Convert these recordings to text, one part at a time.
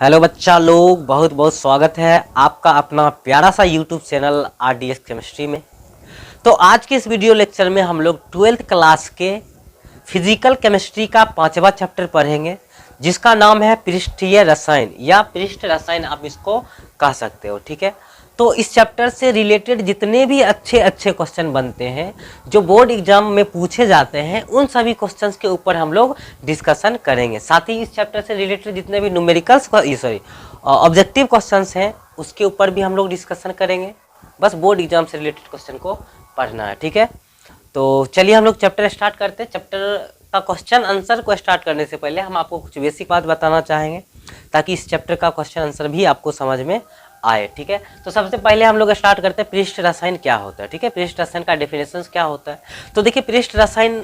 Hello बच्चा लोग, बहुत बहुत स्वागत है आपका अपना प्यारा सा यूट्यूब चैनल RDS केमिस्ट्री में। तो आज के इस वीडियो लेक्चर में हम लोग 12th क्लास के फिजिकल केमिस्ट्री का 5वां चैप्टर पढ़ेंगे, जिसका नाम है पृष्ठीय रसायन या पृष्ठ रसायन, आप इसको कह सकते हो। ठीक है, तो इस चैप्टर से रिलेटेड जितने भी अच्छे अच्छे क्वेश्चन बनते हैं जो बोर्ड एग्जाम में पूछे जाते हैं, उन सभी क्वेश्चंस के ऊपर हम लोग डिस्कशन करेंगे। साथ ही इस चैप्टर से रिलेटेड जितने भी न्यूमेरिकल्स ऑब्जेक्टिव क्वेश्चंस हैं उसके ऊपर भी हम लोग डिस्कशन करेंगे। बस बोर्ड एग्जाम से रिलेटेड क्वेश्चन को पढ़ना है। ठीक है, तो चलिए हम लोग चैप्टर स्टार्ट करते हैं। चैप्टर का क्वेश्चन आंसर को स्टार्ट करने से पहले हम आपको कुछ बेसिक बात बताना चाहेंगे, ताकि इस चैप्टर का क्वेश्चन आंसर भी आपको समझ में आए। ठीक है, तो सबसे पहले हम लोग स्टार्ट करते हैं पृष्ठ रसायन क्या होता है। ठीक है, पृष्ठ रसायन का डेफिनेशन क्या होता है। तो देखिए, पृष्ठ रसायन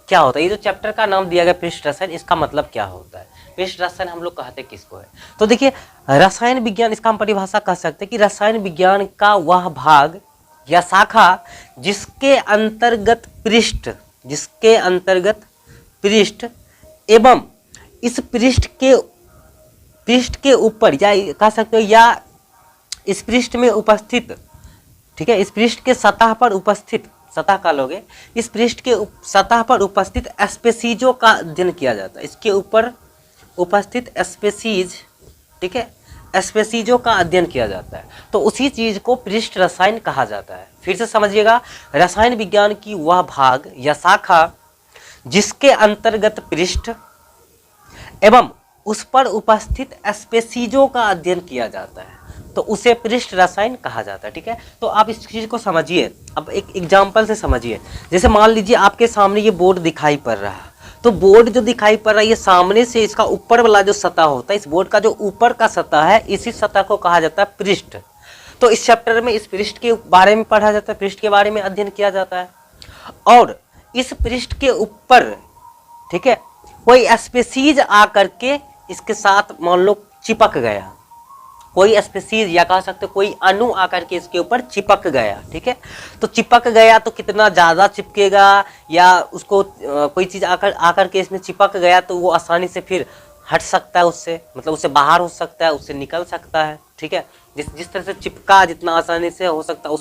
क्या होता है, ये जो चैप्टर का नाम दिया गया पृष्ठ रसायन, इसका मतलब क्या होता है। पृष्ठ रसायन हम लोग कहते किसको है, तो देखिए रसायन विज्ञान, इसका हम परिभाषा कह सकते हैं कि रसायन विज्ञान का वह भाग या शाखा जिसके अंतर्गत पृष्ठ एवं इस पृष्ठ के ऊपर, या कह सकते हो, या इस पृष्ठ में उपस्थित, ठीक है, इस पृष्ठ के सतह पर उपस्थित, सतह का लोगे, इस पृष्ठ के सतह पर उपस्थित स्पेसीजों का अध्ययन किया जाता है। इसके ऊपर उपस्थित स्पेसीज, ठीक है, स्पेसीजों का अध्ययन किया जाता है, तो उसी चीज को पृष्ठ रसायन कहा जाता है। फिर से समझिएगा, रसायन विज्ञान की वह भाग या शाखा जिसके अंतर्गत पृष्ठ एवं उस पर उपस्थित स्पेसीजों का अध्ययन किया जाता है, तो उसे पृष्ठ रसायन कहा जाता है। ठीक है, तो आप इस चीज को समझिए। अब एक एग्जांपल से समझिए, जैसे मान लीजिए आपके सामने ये बोर्ड दिखाई पड़ रहा है, तो बोर्ड जो दिखाई पड़ रहा है, ये सामने से इसका ऊपर वाला जो सतह होता है, इस बोर्ड का जो ऊपर का सतह है, इसी सतह को कहा जाता है पृष्ठ। तो इस चैप्टर में इस पृष्ठ के बारे में पढ़ा जाता है, पृष्ठ के बारे में अध्ययन किया जाता है। और इस पृष्ठ के ऊपर, ठीक है, कोई स्पेसीज आकर के इसके साथ मान लो चिपक गया, कोई स्पेसीज या कह सकते कोई अणु आकर के इसके ऊपर चिपक गया। ठीक है, तो चिपक गया तो कितना ज़्यादा चिपकेगा, या उसको कोई चीज़ आकर के इसमें चिपक गया तो वो आसानी से फिर हट सकता है उससे, मतलब उससे बाहर हो सकता है, उससे निकल सकता है। ठीक है, जिस तरह से चिपका जितना आसानी से हो सकता है,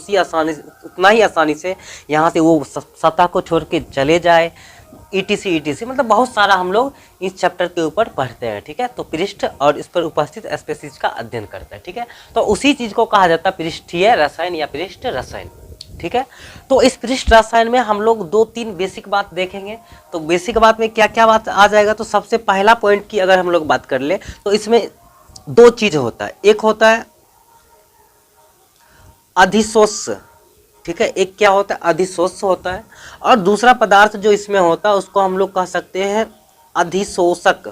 उतना ही आसानी से यहाँ से वो सतह को छोड़ के चले जाए, ETC मतलब बहुत सारा हम लोग इस चैप्टर के ऊपर पढ़ते हैं। ठीक है, तो पृष्ठ और इस पर उपस्थित स्पेसीज का अध्ययन करते हैं। ठीक है, तो उसी चीज को कहा जाता है पृष्ठीय रसायन या पृष्ठ रसायन। ठीक है, तो इस पृष्ठ रसायन में हम लोग 2-3 बेसिक बात देखेंगे। तो बेसिक बात में क्या क्या बात आ जाएगा, तो सबसे पहला पॉइंट की अगर हम लोग बात कर ले, तो इसमें 2 चीज होता है। एक होता है अधिशोष, ठीक है, एक क्या होता है, अधिशोष होता है, और दूसरा पदार्थ जो इसमें होता है उसको हम लोग कह सकते हैं अधिशोषक।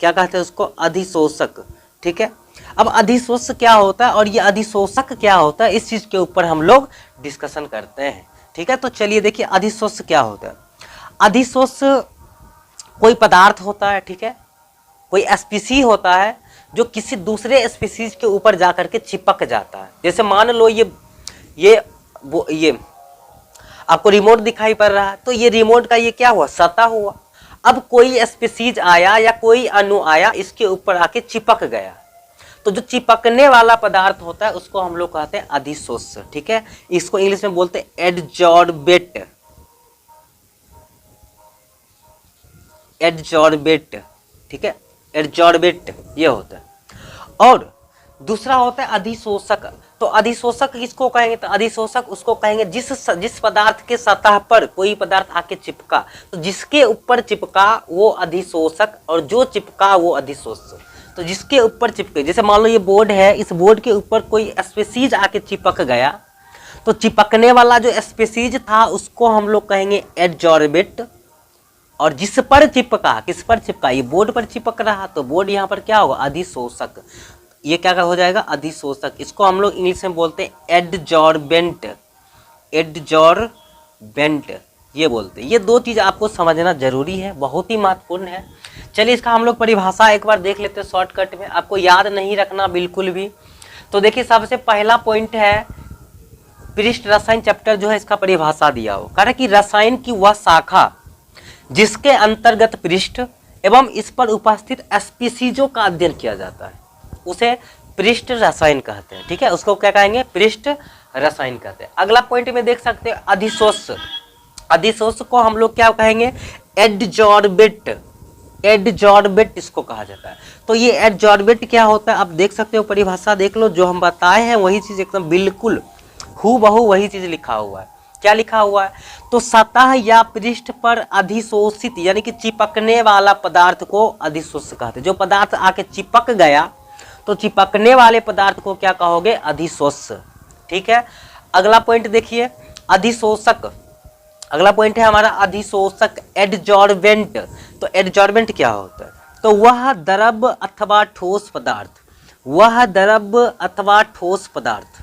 क्या कहते हैं उसको, अधिशोषक। ठीक है, अब अधिशोष क्या होता है और ये अधिशोषक क्या होता है, इस चीज के ऊपर हम लोग डिस्कशन करते हैं। ठीक है, तो चलिए देखिए अधिशोष क्या होता है। अधिशोष कोई पदार्थ होता है, ठीक है, कोई स्पीसी होता है जो किसी दूसरे स्पीसीज के ऊपर जाकर के चिपक जाता है। जैसे मान लो ये आपको रिमोट दिखाई पड़ रहा है, तो ये रिमोट का ये क्या हुआ, सतह हुआ। अब कोई स्पीसीज आया या कोई अणु आया, इसके ऊपर आके चिपक गया, तो जो चिपकने वाला पदार्थ होता है उसको हम लोग कहते हैं अधिशोष। ठीक है, इसको इंग्लिश में बोलते हैं एडजॉर्बेट। ठीक है, एडजॉर्बेट ये होता है। और दूसरा होता है अधिशोषक। तो अधिशोषक किसको कहेंगे, तो अधिशोषक उसको कहेंगे जिस पदार्थ के सतह पर कोई पदार्थ आके चिपका, तो जिसके ऊपर चिपका वो अधिशोषक, और जो चिपका वो अधिशोष। तो जिसके ऊपर चिपके, जैसे मान लो ये बोर्ड है, इस बोर्ड के ऊपर कोई स्पेसीज आके चिपक गया, तो चिपकने वाला जो स्पेसीज था उसको हम लोग कहेंगे एडजॉर्बेट, और जिस पर चिपका, किस पर चिपका, ये बोर्ड पर चिपक रहा, तो बोर्ड यहाँ पर क्या होगा, अधिशोषक। ये क्या हो जाएगा, अधिशोषक। इसको हम लोग इंग्लिश में बोलते हैं एडजॉर्बेंट ये बोलते हैं। ये 2 चीज़ आपको समझना जरूरी है, बहुत ही महत्वपूर्ण है। चलिए इसका हम लोग परिभाषा एक बार देख लेते हैं शॉर्टकट में, आपको याद नहीं रखना बिल्कुल भी। तो देखिए सबसे पहला पॉइंट है पृष्ठ रसायन चैप्टर जो है, इसका परिभाषा दिया हो, कह रहा है कि रसायन की वह शाखा जिसके अंतर्गत पृष्ठ एवं इस पर उपस्थित स्पीसीजों का अध्ययन किया जाता है। उसे पृष्ठ रसायन कहते हैं। ठीक है, उसको क्या कहेंगे? पृष्ठ रसायन कहते हैं। अगला पॉइंट में देख सकते हैं अधिशोष। अधिशोष को हम लोग क्या कहेंगे? एडजॉर्बेट। एडजॉर्बेट इसको कहा जाता है। तो ये एडजॉर्बेट क्या होता है आप देख सकते हो, परिभाषा देख लो, जो हम बताए हैं वही चीज एकदम बिल्कुल हूबहू वही चीज लिखा हुआ है। क्या लिखा हुआ है? तो सतह या पृष्ठ पर अधिशोषित यानी कि चिपकने वाला पदार्थ को अधिशोष कहते हैं। जो पदार्थ आके चिपक गया तो चिपकने वाले पदार्थ को क्या कहोगे? अधिशोष। ठीक है, अगला पॉइंट देखिए, अधिशोषक। अगला पॉइंट है हमारा अधिशोषक एडजॉर्बेंट। तो एडजॉर्बेंट क्या होता है? तो वह द्रव अथवा ठोस पदार्थ, वह द्रव अथवा ठोस पदार्थ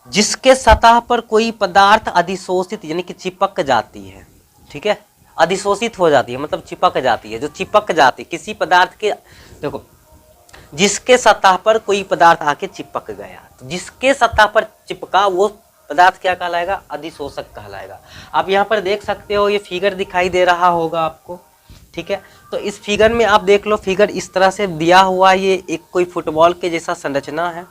जिसके सतह पर कोई पदार्थ अधिशोषित यानी कि चिपक जाती है। ठीक है, अधिशोषित हो जाती है मतलब चिपक जाती है, जो चिपक जाती है किसी पदार्थ के, देखो जिसके सतह पर कोई पदार्थ आके चिपक गया, तो जिसके सतह पर चिपका वो पदार्थ क्या कहलाएगा? अधिशोषक कहलाएगा। आप यहाँ पर देख सकते हो, ये फिगर दिखाई दे रहा होगा आपको। ठीक है, तो इस फिगर में आप देख लो, फिगर इस तरह से दिया हुआ, ये एक कोई फुटबॉल के जैसा संरचना है।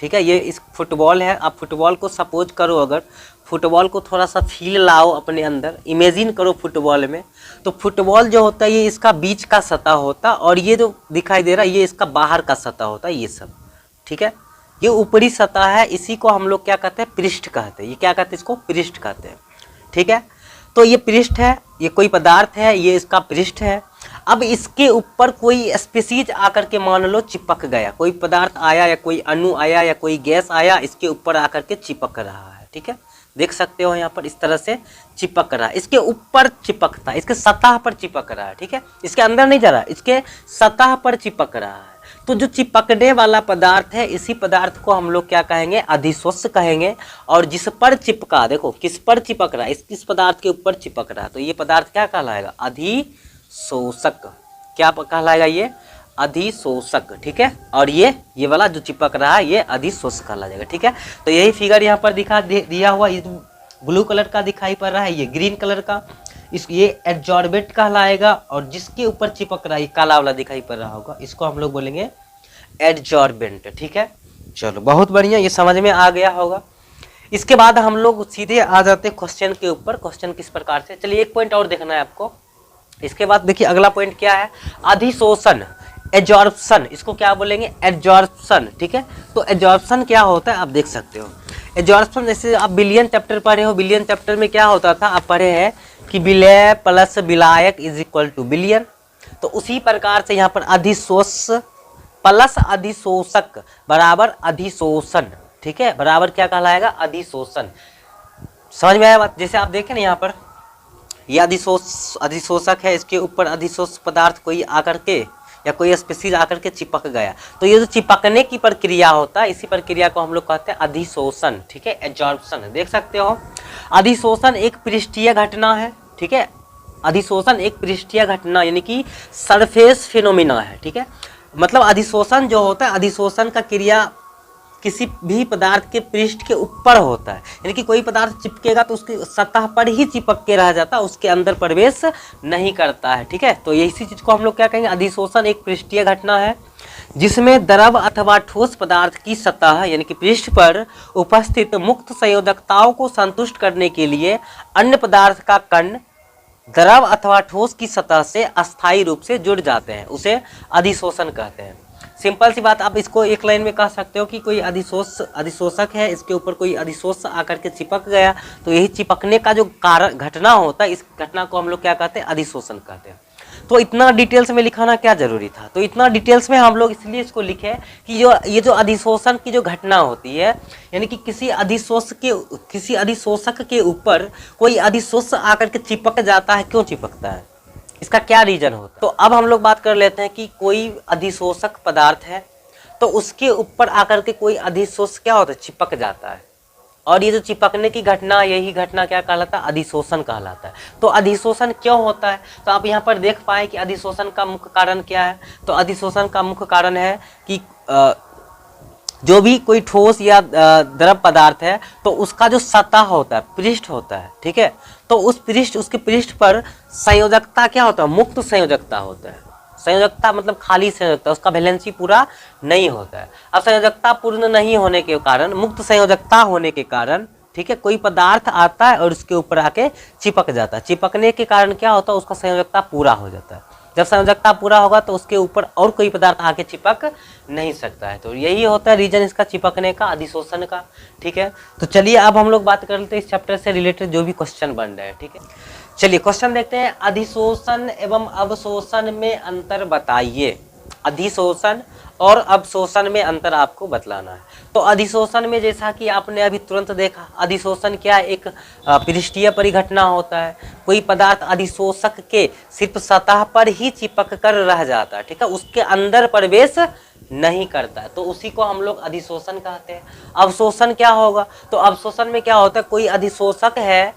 ठीक है, ये इस फुटबॉल है। आप फुटबॉल को सपोज करो, अगर फुटबॉल को थोड़ा सा फील लाओ अपने अंदर, इमेजिन करो फुटबॉल में, तो फुटबॉल जो होता है ये इसका बीच का सतह होता, और ये जो दिखाई दे रहा है ये इसका बाहर का सतह होता है, ये सब। ठीक है, ये ऊपरी सतह है, इसी को हम लोग क्या कहते हैं? पृष्ठ कहते हैं। ये क्या कहते हैं? इसको पृष्ठ कहते हैं। ठीक है, तो ये पृष्ठ है, ये कोई पदार्थ है, ये इसका पृष्ठ है। अब इसके ऊपर कोई स्पीसीज आकर के मान लो चिपक गया, कोई पदार्थ आया या कोई अणु आया या कोई गैस आया, इसके ऊपर आकर के चिपक रहा है। ठीक है, देख सकते हो यहाँ पर इस तरह से चिपक रहा है, इसके ऊपर चिपकता है, इसके सतह पर चिपक रहा है। ठीक है, इसके अंदर नहीं जा रहा, इसके सतह पर चिपक रहा है। तो जो चिपकने वाला पदार्थ है, इसी पदार्थ को हम लोग क्या कहेंगे? अधिशोष कहेंगे। और जिस पर चिपका, देखो किस पर चिपक रहा है? इस पदार्थ के ऊपर चिपक रहा है, तो ये पदार्थ क्या कहलाएगा? अधिशोषक। क्या कहलाएगा? ये अधिशोषक। ठीक है, और ये वाला जो चिपक रहा है ये अधिशोष कहला जाएगा। ठीक है, तो यही फिगर यहाँ पर दिया हुआ, ये ब्लू कलर का दिखाई पड़ रहा है, ये ग्रीन कलर का, ये एडजॉर्बेट कहलाएगा। और जिसके ऊपर चिपक रहा है, काला वाला दिखाई पड़ रहा होगा, इसको हम लोग बोलेंगे एडजॉर्बेंट। ठीक है, चलो बहुत बढ़िया, ये समझ में आ गया होगा। इसके बाद हम लोग सीधे आ जाते हैं क्वेश्चन के ऊपर। क्वेश्चन किस प्रकार से, चलिए एक पॉइंट और देखना है आपको। इसके बाद देखिए अगला पॉइंट क्या है? अधिशोषण, एजॉर्प्शन। इसको क्या बोलेंगे? एजॉर्प्शन। ठीक है, तो एजॉर्प्शन क्या होता है आप देख सकते हो। एजॉर्प्शन जैसे आप बिलियन चैप्टर पढ़े हो, बिलियन चैप्टर में क्या होता था आप पढ़े हैं कि विलय प्लस विलायक इज इक्वल टू बिलियन। तो उसी प्रकार से यहाँ पर अधिशोष प्लस अधिशोषक बराबर अधिशोषण। ठीक है, बराबर क्या कहलाएगा? अधिशोषण। समझ में आया बात? जैसे आप देखें ना यहाँ पर, यह अधिशोषक है, इसके ऊपर अधिशोष पदार्थ कोई आकर के या कोई स्पीसीज आकर के चिपक गया, तो ये जो चिपकने की प्रक्रिया होता है, इसी प्रक्रिया को हम लोग कहते हैं अधिशोषण। ठीक है, एब्जॉर्प्शन। देख सकते हो, अधिशोषण एक पृष्ठीय घटना है। ठीक है, अधिशोषण एक पृष्ठीय घटना यानी कि सरफेस फिनोमिना है। ठीक है, मतलब अधिशोषण जो होता है, अधिशोषण का क्रिया किसी भी पदार्थ के पृष्ठ के ऊपर होता है, यानी कि कोई पदार्थ चिपकेगा तो उसकी सतह पर ही चिपक के रह जाता है, उसके अंदर प्रवेश नहीं करता है। ठीक है, तो इसी चीज को हम लोग क्या कहेंगे? अधिशोषण एक पृष्ठीय घटना है जिसमें द्रव अथवा ठोस पदार्थ की सतह यानी कि पृष्ठ पर उपस्थित मुक्त संयोजकताओं को संतुष्ट करने के लिए अन्य पदार्थ का कण द्रव अथवा ठोस की सतह से अस्थायी रूप से जुड़ जाते हैं, उसे अधिशोषण कहते हैं। सिंपल सी बात, आप इसको एक लाइन में कह सकते हो कि कोई अधिशोषक है, इसके ऊपर कोई अधिशोष आकर के चिपक गया, तो यही चिपकने का जो कारण घटना होता है, इस घटना को हम लोग क्या कहते हैं? अधिशोषण कहते हैं। तो इतना डिटेल्स में लिखाना क्या जरूरी था? तो इतना डिटेल्स में हम लोग इसलिए इसको लिखे कि ये जो अधिशोषण की जो घटना होती है, यानी कि किसी अधिशोषक के ऊपर कोई अधिशोष आकर के चिपक जाता है, क्यों चिपकता है, इसका क्या रीजन होता है? तो अब हम लोग बात कर लेते हैं कि कोई अधिशोषक पदार्थ है तो उसके ऊपर आकर के कोई अधिशोष क्या होता है? चिपक जाता है, और ये जो चिपकने की घटना, यही घटना क्या कहलाता है? अधिशोषण कहलाता है। तो अधिशोषण क्यों होता है? तो आप यहाँ पर देख पाए कि अधिशोषण का मुख्य कारण क्या है? तो अधिशोषण का मुख्य कारण है कि जो भी कोई ठोस या द्रव पदार्थ है तो उसका जो सतह होता है, पृष्ठ होता है, ठीक है, तो उसके पृष्ठ पर संयोजकता क्या होता है? मुक्त संयोजकता होता है। संयोजकता मतलब खाली संयोजकता, उसका वैलेंसी पूरा नहीं होता है। अब संयोजकता पूर्ण नहीं होने के कारण, मुक्त संयोजकता होने के कारण, ठीक है, कोई पदार्थ आता है और उसके ऊपर आके चिपक जाता है। चिपकने के कारण क्या होता है, उसका संयोजकता पूरा हो जाता है। जब संयोजकता पूरा होगा तो उसके ऊपर और कोई पदार्थ आके चिपक नहीं सकता है। तो यही होता है रीजन इसका चिपकने का, अधिशोषण का। ठीक है, तो चलिए अब हम लोग बात कर लेते हैं इस चैप्टर से रिलेटेड जो भी क्वेश्चन बन रहे हैं। ठीक है, चलिए क्वेश्चन देखते हैं। अधिशोषण एवं अवशोषण में अंतर बताइए। अधिशोषण और अवशोषण में अंतर आपको बतलाना है। तो अधिशोषण में जैसा कि आपने अभी तुरंत देखा, अधिशोषण क्या है, एक पृष्ठीय परिघटना होता है। कोई पदार्थ अधिशोषक के सिर्फ सतह पर ही चिपक कर रह जाता है, ठीक है, उसके अंदर प्रवेश नहीं करता है, तो उसी को हम लोग अधिशोषण कहते हैं। अवशोषण क्या होगा, तो अवशोषण में क्या होता है, कोई अधिशोषक है,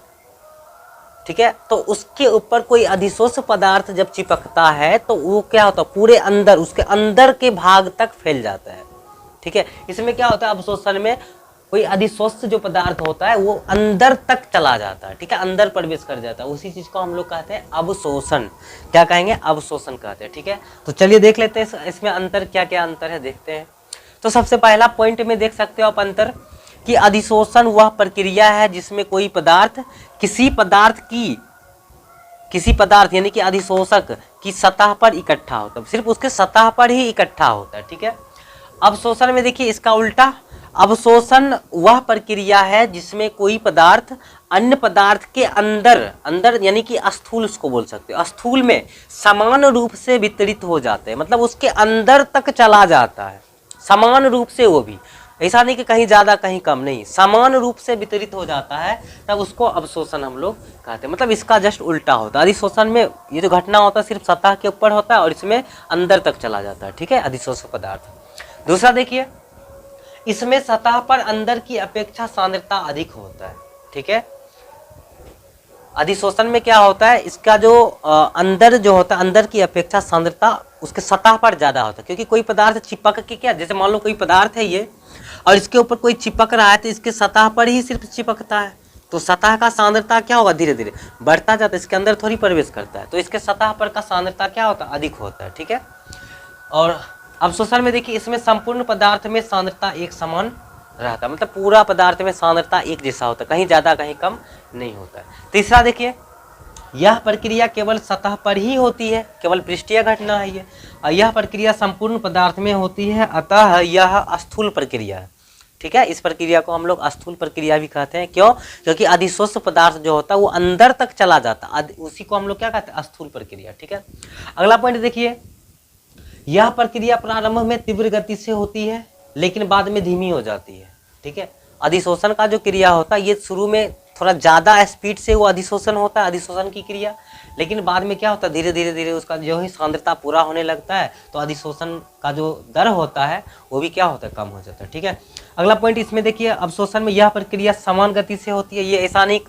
ठीक है, तो उसके ऊपर कोई अधिशोष पदार्थ जब चिपकता है तो वो क्या होता है, पूरे अंदर, उसके अंदर के भाग तक फैल जाता है। ठीक है, इसमें क्या होता है, अवशोषण में कोई अधिशोष जो पदार्थ होता है वो अंदर तक चला जाता है, ठीक है, अंदर प्रवेश कर जाता है, उसी चीज को हम लोग कहते हैं अवशोषण। क्या कहेंगे, अवशोषण कहते हैं। ठीक है, तो चलिए देख लेते हैं इसमें अंतर, क्या क्या अंतर है देखते हैं। तो सबसे पहला पॉइंट में देख सकते हो आप अंतर कि अधिशोषण वह प्रक्रिया है जिसमें कोई पदार्थ किसी पदार्थ यानी कि अधिशोषक की सतह पर इकट्ठा होता है, सिर्फ उसके सतह पर ही इकट्ठा होता है। ठीक है, अवशोषण में देखिए इसका उल्टा, अवशोषण वह प्रक्रिया है जिसमें कोई पदार्थ अन्य पदार्थ के अंदर यानी कि स्थूल उसको बोल सकते हो, स्थूल में समान रूप से वितरित हो जाते हैं, मतलब उसके अंदर तक चला जाता है समान रूप से, वो भी ऐसा नहीं कि कहीं ज्यादा कहीं कम, नहीं, समान रूप से वितरित हो जाता है, तब उसको अवशोषण हम लोग कहते हैं। मतलब इसका जस्ट उल्टा होता है। अधिशोषण में ये जो घटना होता है सिर्फ सतह के ऊपर होता है और इसमें अंदर तक चला जाता है। ठीक है, अधिशोषक पदार्थ। दूसरा देखिए, इसमें सतह पर अंदर की अपेक्षा सांद्रता अधिक होता है। ठीक है, अधिशोषण में क्या होता है, इसका जो अंदर जो होता है, अंदर की अपेक्षा सांद्रता उसके सतह पर ज्यादा होता है, क्योंकि कोई पदार्थ चिपक के, क्या, जैसे मान लो कोई पदार्थ है ये और इसके ऊपर कोई चिपक रहा है तो इसके सतह पर ही सिर्फ चिपकता है, तो सतह का सांद्रता क्या होगा, धीरे धीरे बढ़ता जाता है, इसके अंदर थोड़ी प्रवेश करता है, तो इसके सतह पर का सांद्रता क्या होता है, अधिक होता है। ठीक है, और अवशोषण में देखिए इसमें संपूर्ण पदार्थ में सांद्रता एक समान रहता है, मतलब पूरा पदार्थ में सांद्रता एक जैसा होता है, कहीं ज्यादा कहीं कम नहीं होता है। तीसरा देखिए, यह प्रक्रिया केवल सतह पर ही होती है, केवल पृष्ठीय घटना है ये, और यह प्रक्रिया संपूर्ण पदार्थ में होती है, अतः यह स्थूल प्रक्रिया है। ठीक है, इस प्रक्रिया को हम लोग स्थूल प्रक्रिया भी कहते हैं। क्यों, क्योंकि अधिशोष पदार्थ जो होता है वो अंदर तक चला जाता है, उसी को हम लोग क्या कहते हैं, स्थूल प्रक्रिया। ठीक है, अगला पॉइंट देखिए, यह प्रक्रिया प्रारंभ में तीव्र गति से होती है लेकिन बाद में धीमी हो जाती है। ठीक है, अधिशोषण का जो क्रिया होता है ये शुरू में थोड़ा ज्यादा स्पीड से वो अधिशोषण होता है, अधिशोषण की क्रिया, लेकिन बाद में क्या होता है, धीरे धीरे उसका जो ही सांद्रता पूरा होने लगता है तो अधिशोषण का जो दर होता है वो भी क्या होता है, कम हो जाता है। ठीक है, अगला पॉइंट इसमें देखिए, अवशोषण में यह प्रक्रिया समान गति से होती है, ये ऐसा नहीं,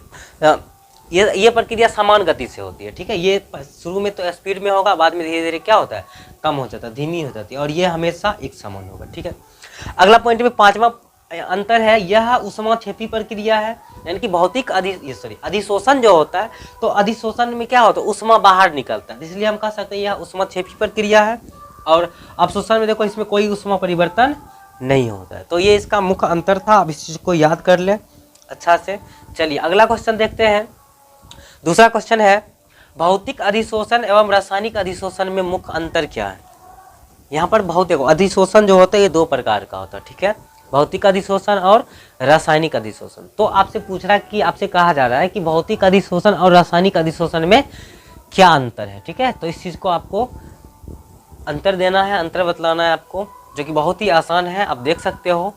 ये प्रक्रिया समान गति से होती है। ठीक है, ये शुरू में तो स्पीड में होगा, बाद में धीरे धीरे क्या होता है, कम हो जाता है, धीमी हो जाती है, और ये हमेशा एक समान होगा। ठीक है, अगला पॉइंट में पांचवा अंतर है, यह ऊष्माक्षेपी प्रक्रिया है, यानी कि भौतिक अधिशोषण जो होता है, तो अधिशोषण में क्या होता है, ऊष्मा बाहर निकलता है, इसलिए हम कह सकते हैं यह ऊष्माक्षेपी प्रक्रिया है, और अवशोषण में देखो इसमें कोई ऊष्मा परिवर्तन नहीं होता है। तो ये इसका मुख्य अंतर था, अब इस चीज को याद कर ले अच्छा से। चलिए अगला क्वेश्चन देखते हैं। दूसरा क्वेश्चन है, भौतिक अधिशोषण एवं रासायनिक अधिशोषण में मुख्य अंतर क्या है। यहाँ पर भौतिक अधिशोषण जो होता है ये दो प्रकार का होता है। ठीक है, भौतिक अधिशोषण और रासायनिक अधिशोषण। तो आपसे पूछ रहा है कि आपसे कहा जा रहा है कि भौतिक अधिशोषण और रासायनिक अधिशोषण में क्या अंतर है। ठीक है, तो इस चीज को आपको अंतर देना है, अंतर बतलाना है आपको, जो कि बहुत ही आसान है। आप देख सकते हो,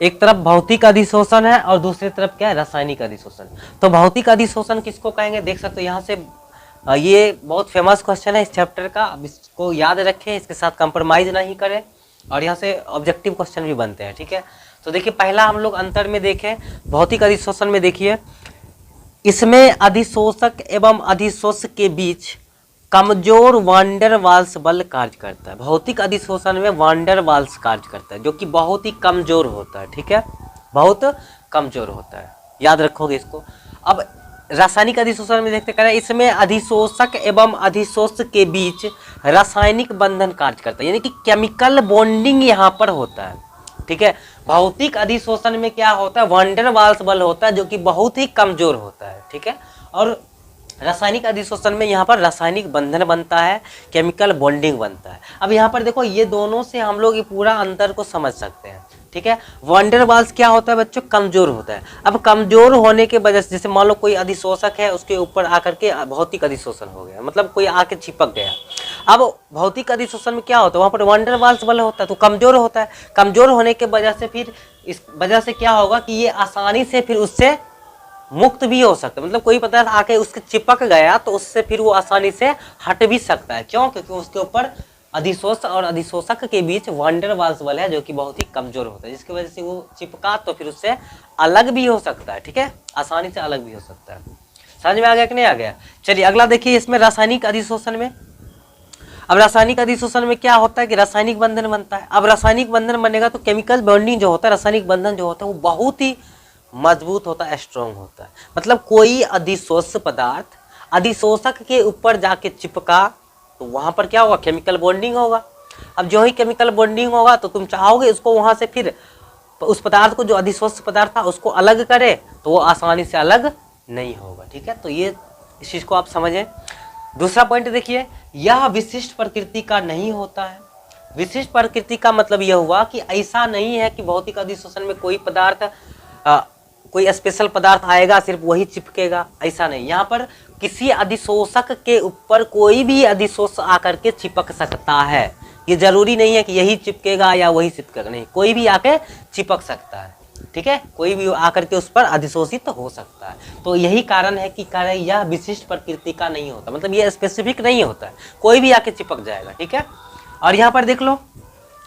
एक तरफ भौतिक अधिशोषण है और दूसरी तरफ क्या है, रासायनिक अधिशोषण। तो भौतिक अधिशोषण किसको कहेंगे, देख सकते हो यहाँ से, ये बहुत फेमस क्वेश्चन है इस चैप्टर का, अब इसको याद रखें, इसके साथ कंप्रोमाइज नहीं करें, और यहाँ से ऑब्जेक्टिव क्वेश्चन भी बनते हैं। ठीक है, तो देखिए पहला हम लोग अंतर में देखें, भौतिक अधिशोषण में देखिए, इसमें अधिशोषक एवं अधिशोष के बीच कमजोर वांडर वाल्स बल कार्य करता है। भौतिक अधिशोषण में वांडर वाल्स कार्य करता है, जो कि बहुत ही कमजोर होता है। ठीक है, बहुत कमजोर होता है, याद रखोगे इसको। अब रासायनिक अधिशोषण में देखते करें, इसमें अधिशोषक एवं अधिशोष के बीच रासायनिक बंधन कार्य करता है, यानी कि केमिकल बॉन्डिंग यहाँ पर होता है। ठीक है, भौतिक अधिशोषण में क्या होता है, वैन डेर वाल्स बल होता है जो कि बहुत ही कमजोर होता है। ठीक है, और रासायनिक अधिशोषण में यहाँ पर रासायनिक बंधन बनता है, केमिकल बॉन्डिंग बनता है। अब यहाँ पर देखो ये दोनों से हम लोग ये पूरा अंतर को समझ सकते हैं। ठीक है, वैन डेर वाल्स क्या होता है बच्चों, कमजोर होता है। अब कमजोर होने के वजह से, जैसे मान लो कोई अधिशोषक है, उसके ऊपर आकर के भौतिक अधिशोषण हो गया, मतलब कोई आके चिपक गया। अब भौतिक अधिशोषण में क्या होता है, वहाँ पर वैन डेर वाल्स बल होता है, तो कमजोर होता है। कमजोर होने के वजह से फिर इस वजह से क्या होगा कि ये आसानी से फिर उससे मुक्त भी हो सकता है, मतलब कोई पदार्थ आके उसके चिपक गया तो उससे फिर वो आसानी से हट भी सकता है। क्यों? क्योंकि उसके ऊपर अधिशोष और अधिशोषक के बीच वैन डेर वाल्स बल है जो कि बहुत ही कमजोर होता है, जिसकी वजह से वो चिपका तो फिर उससे अलग भी हो सकता है। ठीक है, आसानी से अलग भी हो सकता है। समझ में आ गया कि नहीं आ गया? चलिए अगला देखिए, इसमें रासायनिक अधिशोषण में, अब रासायनिक अधिशोषण में क्या होता है कि रासायनिक बंधन बनता है। अब रासायनिक बंधन बनेगा तो केमिकल बॉन्डिंग जो होता है, रासायनिक बंधन जो होता है वो बहुत ही मजबूत होता है, स्ट्रॉन्ग होता है। मतलब कोई अधिशोष पदार्थ अधिशोषक के ऊपर जाके चिपका तो वहां पर क्या होगा, केमिकल बॉन्डिंग होगा। अब जो ही केमिकल बॉन्डिंग होगा तो तुम चाहोगे उसको वहां से फिर उस पदार्थ को, जो अधिशोष पदार्थ था उसको अलग करे, तो वो आसानी से अलग नहीं होगा। ठीक है, तो ये इस चीज को आप समझें। दूसरा पॉइंट देखिए, यह विशिष्ट प्रकृति का नहीं होता है। विशिष्ट प्रकृति का मतलब यह हुआ कि ऐसा नहीं है कि भौतिक अधिशोषण में कोई पदार्थ कोई स्पेशल पदार्थ आएगा सिर्फ वही चिपकेगा, ऐसा नहीं। यहाँ पर किसी अधिशोषक के ऊपर कोई भी अधिशोष आकर के चिपक सकता है। ये जरूरी नहीं है कि यही चिपकेगा या वही चिपकेगा, नहीं, कोई भी आके चिपक सकता है। ठीक है, कोई भी आकर के उस पर अधिशोषित हो सकता है। तो यही कारण है कि यह विशिष्ट प्रकृति का नहीं होता, मतलब ये स्पेसिफिक नहीं होता है, कोई भी आके चिपक जाएगा। ठीक है, और यहाँ पर देख लो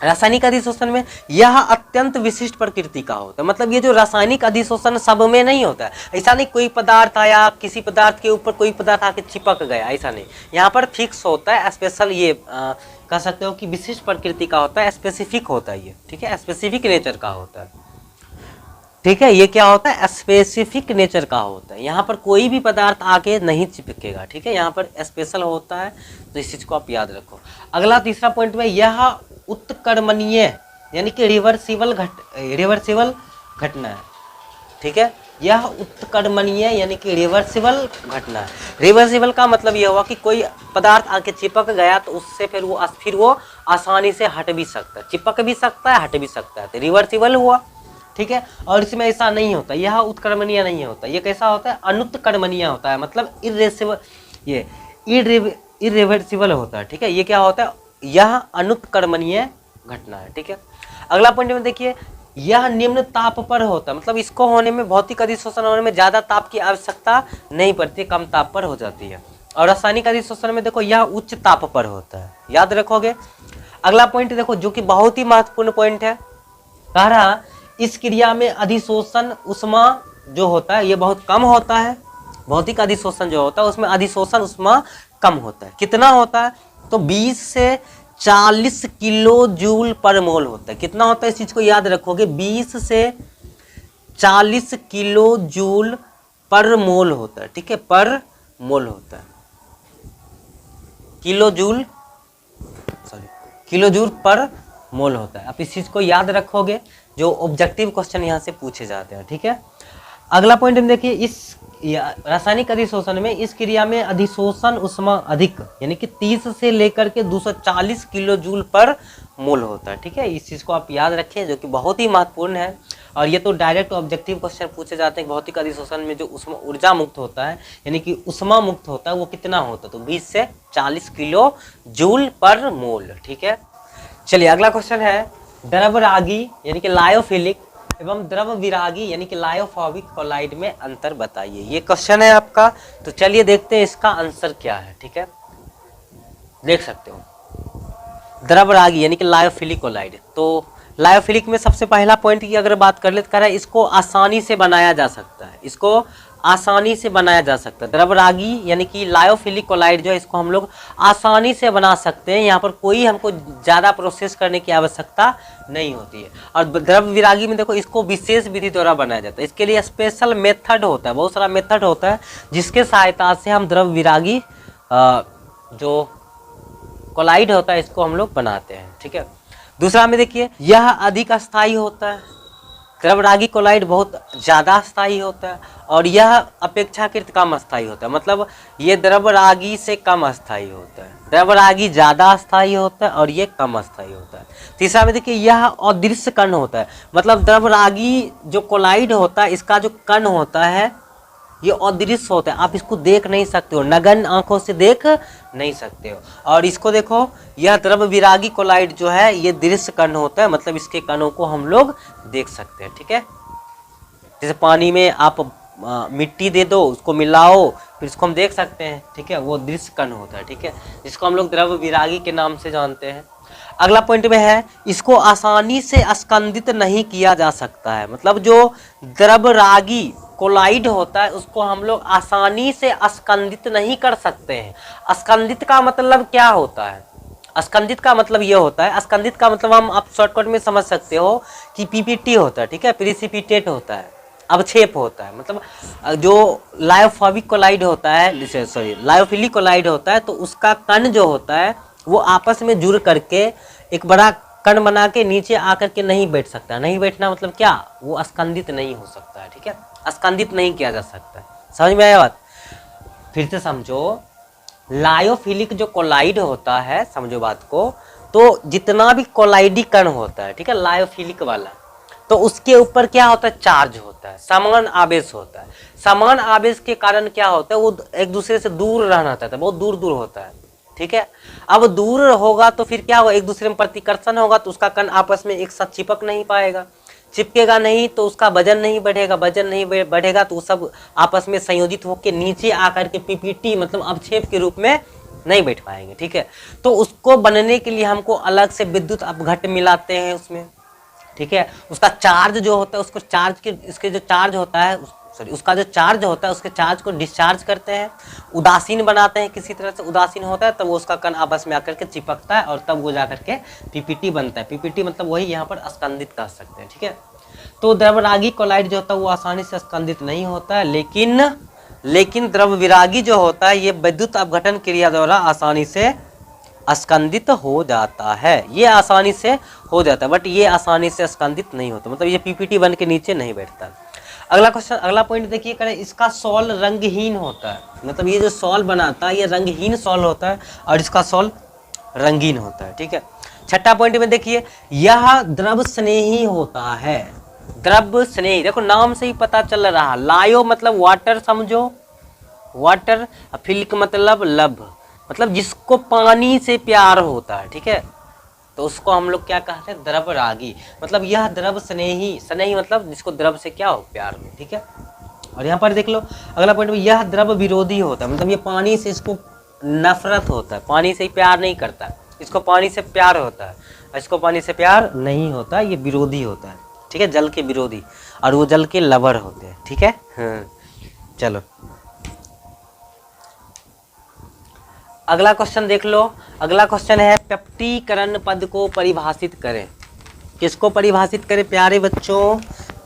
रासायनिक अधिशोषण में यह अत्यंत विशिष्ट प्रकृति का होता है। मतलब ये जो रासायनिक अधिशोषण सब में नहीं होता है, ऐसा नहीं कोई पदार्थ आया, किसी पदार्थ के ऊपर कोई पदार्थ आके चिपक गया, ऐसा नहीं। यहाँ पर फिक्स होता है, स्पेशल, ये कह सकते हो कि विशिष्ट प्रकृति का होता है, स्पेसिफिक होता है ये। ठीक है, स्पेसिफिक नेचर का होता है। ठीक है, ये क्या होता है, स्पेसिफिक नेचर का होता है। यहाँ पर कोई भी पदार्थ आके नहीं चिपकेगा। ठीक है, यहाँ पर स्पेशल होता है, तो इस चीज को आप याद रखो। अगला तीसरा पॉइंट में, यह उत्कर्मणीय यानी कि रिवर्सिबल घटना है। ठीक है, यह उत्कर्मणीय यानी कि रिवर्सिबल घटना है। रिवर्सिबल का मतलब यह हुआ कि कोई पदार्थ आके चिपक गया तो उससे फिर वो आसानी से हट भी सकता है, चिपक भी सकता है, हट भी सकता है, तो रिवर्सिबल हुआ। ठीक है, और इसमें ऐसा नहीं होता, यह उत्कर्मणीय नहीं होता। ये कैसा होता है, अनुत्कर्मणीय होता है, मतलब इरिवर्सिबल होता है। ठीक है, ये क्या होता है, यह अनुत्कर्मणीय घटना है। ठीक है, अगला पॉइंट में देखिए, यह निम्न ताप पर होता है, मतलब इसको होने में, भौतिक अधिशोषण होने में ज्यादा ताप की आवश्यकता नहीं पड़ती, कम ताप पर हो जाती है। और रासायनिक अधिशोषण में देखो यह उच्च ताप पर होता है, याद रखोगे। अगला पॉइंट देखो जो कि बहुत ही महत्वपूर्ण पॉइंट है, कह रहा इस क्रिया में अधिशोषण उष्मा जो होता है ये बहुत कम होता है। भौतिक अधिशोषण जो होता है उसमें अधिशोषण उष्मा कम होता है। कितना होता है, तो 20 से 40 किलो जूल पर मोल होता है। कितना होता है, इस चीज को याद रखोगे, 20 से 40 किलो जूल पर मोल होता है। ठीक है, पर मोल होता है, किलो जूल पर मोल होता है। आप इस चीज को याद रखोगे, जो ऑब्जेक्टिव क्वेश्चन यहाँ से पूछे जाते हैं। ठीक है, अगला पॉइंट हम देखिए, इस रासायनिक अधिशोषण में इस क्रिया में अधिशोषण उष्मा अधिक यानी कि 30 से लेकर के 240 किलो जूल पर मोल होता है। ठीक है, इस चीज को आप याद रखें, जो कि बहुत ही महत्वपूर्ण है। और ये तो डायरेक्ट ऑब्जेक्टिव क्वेश्चन पूछे जाते हैं। भौतिक अधिशोषण में जो उष्मा ऊर्जा मुक्त होता है यानी कि उष्मा मुक्त होता है वो कितना होता है, तो 20 से 40 किलो जूल पर मोल। ठीक है, चलिए अगला क्वेश्चन है, द्रवरागी यानी कि लायोफिलिक एवं द्रव विरागी यानी कि लायोफोबिक कोलाइड में अंतर बताइए। ये क्वेश्चन है आपका, तो चलिए देखते हैं इसका आंसर क्या है। ठीक है, देख सकते हो, द्रवरागी यानी कि लायोफिलिक कोलाइड। तो लायोफिलिक में सबसे पहला पॉइंट की अगर बात कर ले तो कह रहा है इसको आसानी से बनाया जा सकता है, इसको आसानी से बनाया जा सकता है। द्रवरागी यानी कि लायोफिलिक कोलाइड जो है इसको हम लोग आसानी से बना सकते हैं। यहाँ पर कोई हमको ज़्यादा प्रोसेस करने की आवश्यकता नहीं होती है। और द्रव विरागी में देखो इसको विशेष विधि द्वारा बनाया जाता है। इसके लिए स्पेशल मेथड होता है, बहुत सारा मेथड होता है जिसके सहायता से हम द्रव विरागी जो कोलाइड होता है इसको हम लोग बनाते हैं। ठीक है, दूसरा में देखिए यह अधिक अस्थायी होता है। द्रवरागी कोलाइड बहुत ज़्यादा अस्थायी होता है और यह अपेक्षाकृत कम अस्थायी होता है। मतलब ये द्रवरागी से कम अस्थायी होता है। द्रवरागी ज़्यादा अस्थायी होता है और ये कम अस्थायी होता है। तीसरा में देखिए यह अदृश्य कण होता है। मतलब द्रवरागी जो कोलाइड होता है इसका जो कण होता है ये अदृश्य होता है, आप इसको देख नहीं सकते हो, नगन आंखों से देख नहीं सकते हो। और इसको देखो यह द्रव विरागी कोलाइड जो है ये दृश्य कण होता है, मतलब इसके कणों को हम लोग देख सकते हैं। ठीक है, जैसे पानी में आप मिट्टी दे दो, उसको मिलाओ, फिर इसको हम देख सकते हैं। ठीक है, वो दृश्य कण होता है। ठीक है, जिसको हम लोग द्रव विरागी के नाम से जानते हैं। अगला पॉइंट में है इसको आसानी से स्कंदित नहीं किया जा सकता है। मतलब जो द्रवरागी कोलाइड होता है उसको हम लोग आसानी से स्कंदित नहीं कर सकते हैं। स्कंदित का मतलब क्या होता है? स्कंदित का मतलब ये होता है, स्कंदित का मतलब हम आप शॉर्टकट में समझ सकते हो कि पीपीटी होता है। ठीक है, प्रिसिपिटेट होता है, अवक्षेप होता है। मतलब जो लायोफोबिक कोलाइड होता है, सॉरी लायोफिलिक कोलाइड होता है, तो उसका कण जो होता है वो आपस में जुड़ करके एक बड़ा कण बना के नीचे आकर के नहीं बैठ सकता। नहीं बैठना मतलब क्या? वो स्कंदित नहीं हो सकता है। ठीक है, स्कंदित नहीं किया जा सकता है। समझ में आया बात? फिर से समझो, लायोफिलिक जो कोलाइड होता है, समझो बात को, तो जितना भी कोलाइडी कण होता है, ठीक है, लायोफिलिक वाला, तो उसके ऊपर क्या होता है? चार्ज होता है, समान आवेश होता है। समान आवेश के कारण क्या होता है? वो एक दूसरे से दूर रहना चाहता है, बहुत दूर दूर होता है। ठीक है, अब दूर होगा तो फिर क्या होगा? एक दूसरे में प्रतिकर्षण होगा तो उसका कण आपस में एक साथ चिपक नहीं पाएगा। चिपकेगा नहीं तो उसका वजन नहीं बढ़ेगा, वजन नहीं बढ़ेगा तो सब आपस में संयोजित होकर नीचे आकर के पीपीटी मतलब अवक्षेप के रूप में नहीं बैठ पाएंगे। ठीक है, तो उसको बनने के लिए हमको अलग से विद्युत अपघट्ट मिलाते हैं उसमें। ठीक है, उसका चार्ज जो होता है उसको चार्ज के इसके जो चार्ज होता है सॉरी उसका जो चार्ज होता है उसके चार्ज को डिस्चार्ज करते हैं, उदासीन बनाते हैं, किसी तरह से उदासीन होता है तब वो उसका कण आपस में आकर के चिपकता है और तब वो जाकर के पीपीटी बनता है। पीपीटी मतलब वही यहाँ पर स्कंदित कह सकते हैं। ठीक है, तो द्रवरागी कोलाइड जो होता है वो आसानी से स्कंदित नहीं होता है, लेकिन द्रव विरागी जो होता है ये विद्युत अपघटन क्रिया द्वारा आसानी से स्कंदित हो जाता है। ये आसानी से हो जाता है, बट ये आसानी से स्कंदित नहीं होता, मतलब ये पीपीटी बन के नीचे नहीं बैठता। अगला क्वेश्चन, अगला पॉइंट देखिए, करें इसका सॉल रंगहीन होता है। मतलब ये जो सॉल बनाता है ये रंगहीन सॉल होता है और इसका सॉल रंगीन होता है। ठीक है, छठा पॉइंट में देखिए यह द्रव स्नेही होता है। द्रव स्नेही, देखो नाम से ही पता चल रहा, लायो मतलब वाटर समझो, वाटर, फिलिक मतलब लब, मतलब जिसको पानी से प्यार होता है। ठीक है, तो उसको हम लोग क्या कहते हैं? द्रवरागी। मतलब यह द्रव स्नेही, स्नेही मतलब जिसको द्रव से क्या हो? प्यार में। ठीक है, और यहाँ पर देख लो अगला पॉइंट में यह द्रव विरोधी होता है। मतलब ये पानी से इसको नफरत होता है, पानी से ही प्यार नहीं करता है, इसको पानी से प्यार होता है, इसको पानी से प्यार नहीं होता, ये विरोधी होता है। ठीक है, जल के विरोधी, और वो जल के लवर होते हैं। ठीक है, हाँ चलो अगला क्वेश्चन देख लो। अगला क्वेश्चन है पेप्टीकरण पद को परिभाषित करें। किसको परिभाषित करें प्यारे बच्चों?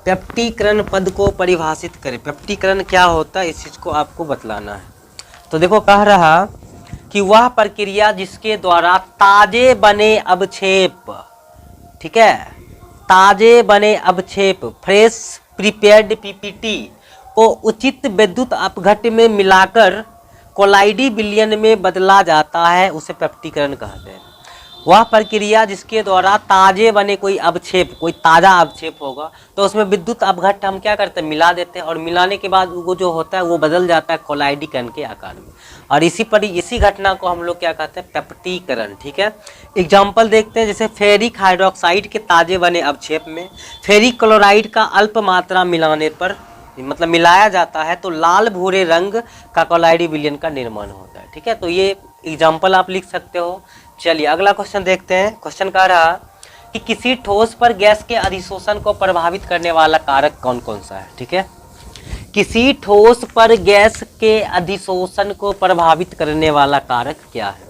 पेप्टीकरण पद को परिभाषित करें। पेप्टीकरण क्या होता है इस चीज को आपको बतलाना है। तो देखो कह रहा कि वह प्रक्रिया जिसके द्वारा ताजे बने अवक्षेप, ठीक है, ताजे बने अवक्षेप फ्रेश प्रिपेयर्ड पीपीटी को उचित विद्युत अपघट्ट में मिलाकर कोलाइडी विलयन में बदला जाता है, उसे पेप्टीकरण कहते हैं। वह प्रक्रिया जिसके द्वारा ताजे बने कोई अवक्षेप, कोई ताज़ा अवक्षेप होगा तो उसमें विद्युत अपघट्ट हम क्या करते हैं? मिला देते हैं, और मिलाने के बाद वो जो होता है वो बदल जाता है कोलाइडी कण के आकार में, और इसी घटना को हम लोग क्या कहते हैं? पेप्टीकरण। ठीक है, एग्जाम्पल देखते हैं, जैसे फेरिक हाइड्रोक्साइड के ताजे बने अवक्षेप में फेरिक क्लोराइड का अल्प मात्रा मिलाने पर, मतलब मिलाया जाता है तो लाल भूरे रंग का कोलाइडी विलयन का निर्माण होता है। ठीक है, तो ये एग्जाम्पल आप लिख सकते हो। चलिए अगला क्वेश्चन देखते हैं। क्वेश्चन कह रहा कि किसी ठोस पर गैस के अधिशोषण को प्रभावित करने वाला कारक कौन कौन सा है। ठीक है, किसी ठोस पर गैस के अधिशोषण को प्रभावित करने वाला कारक क्या है?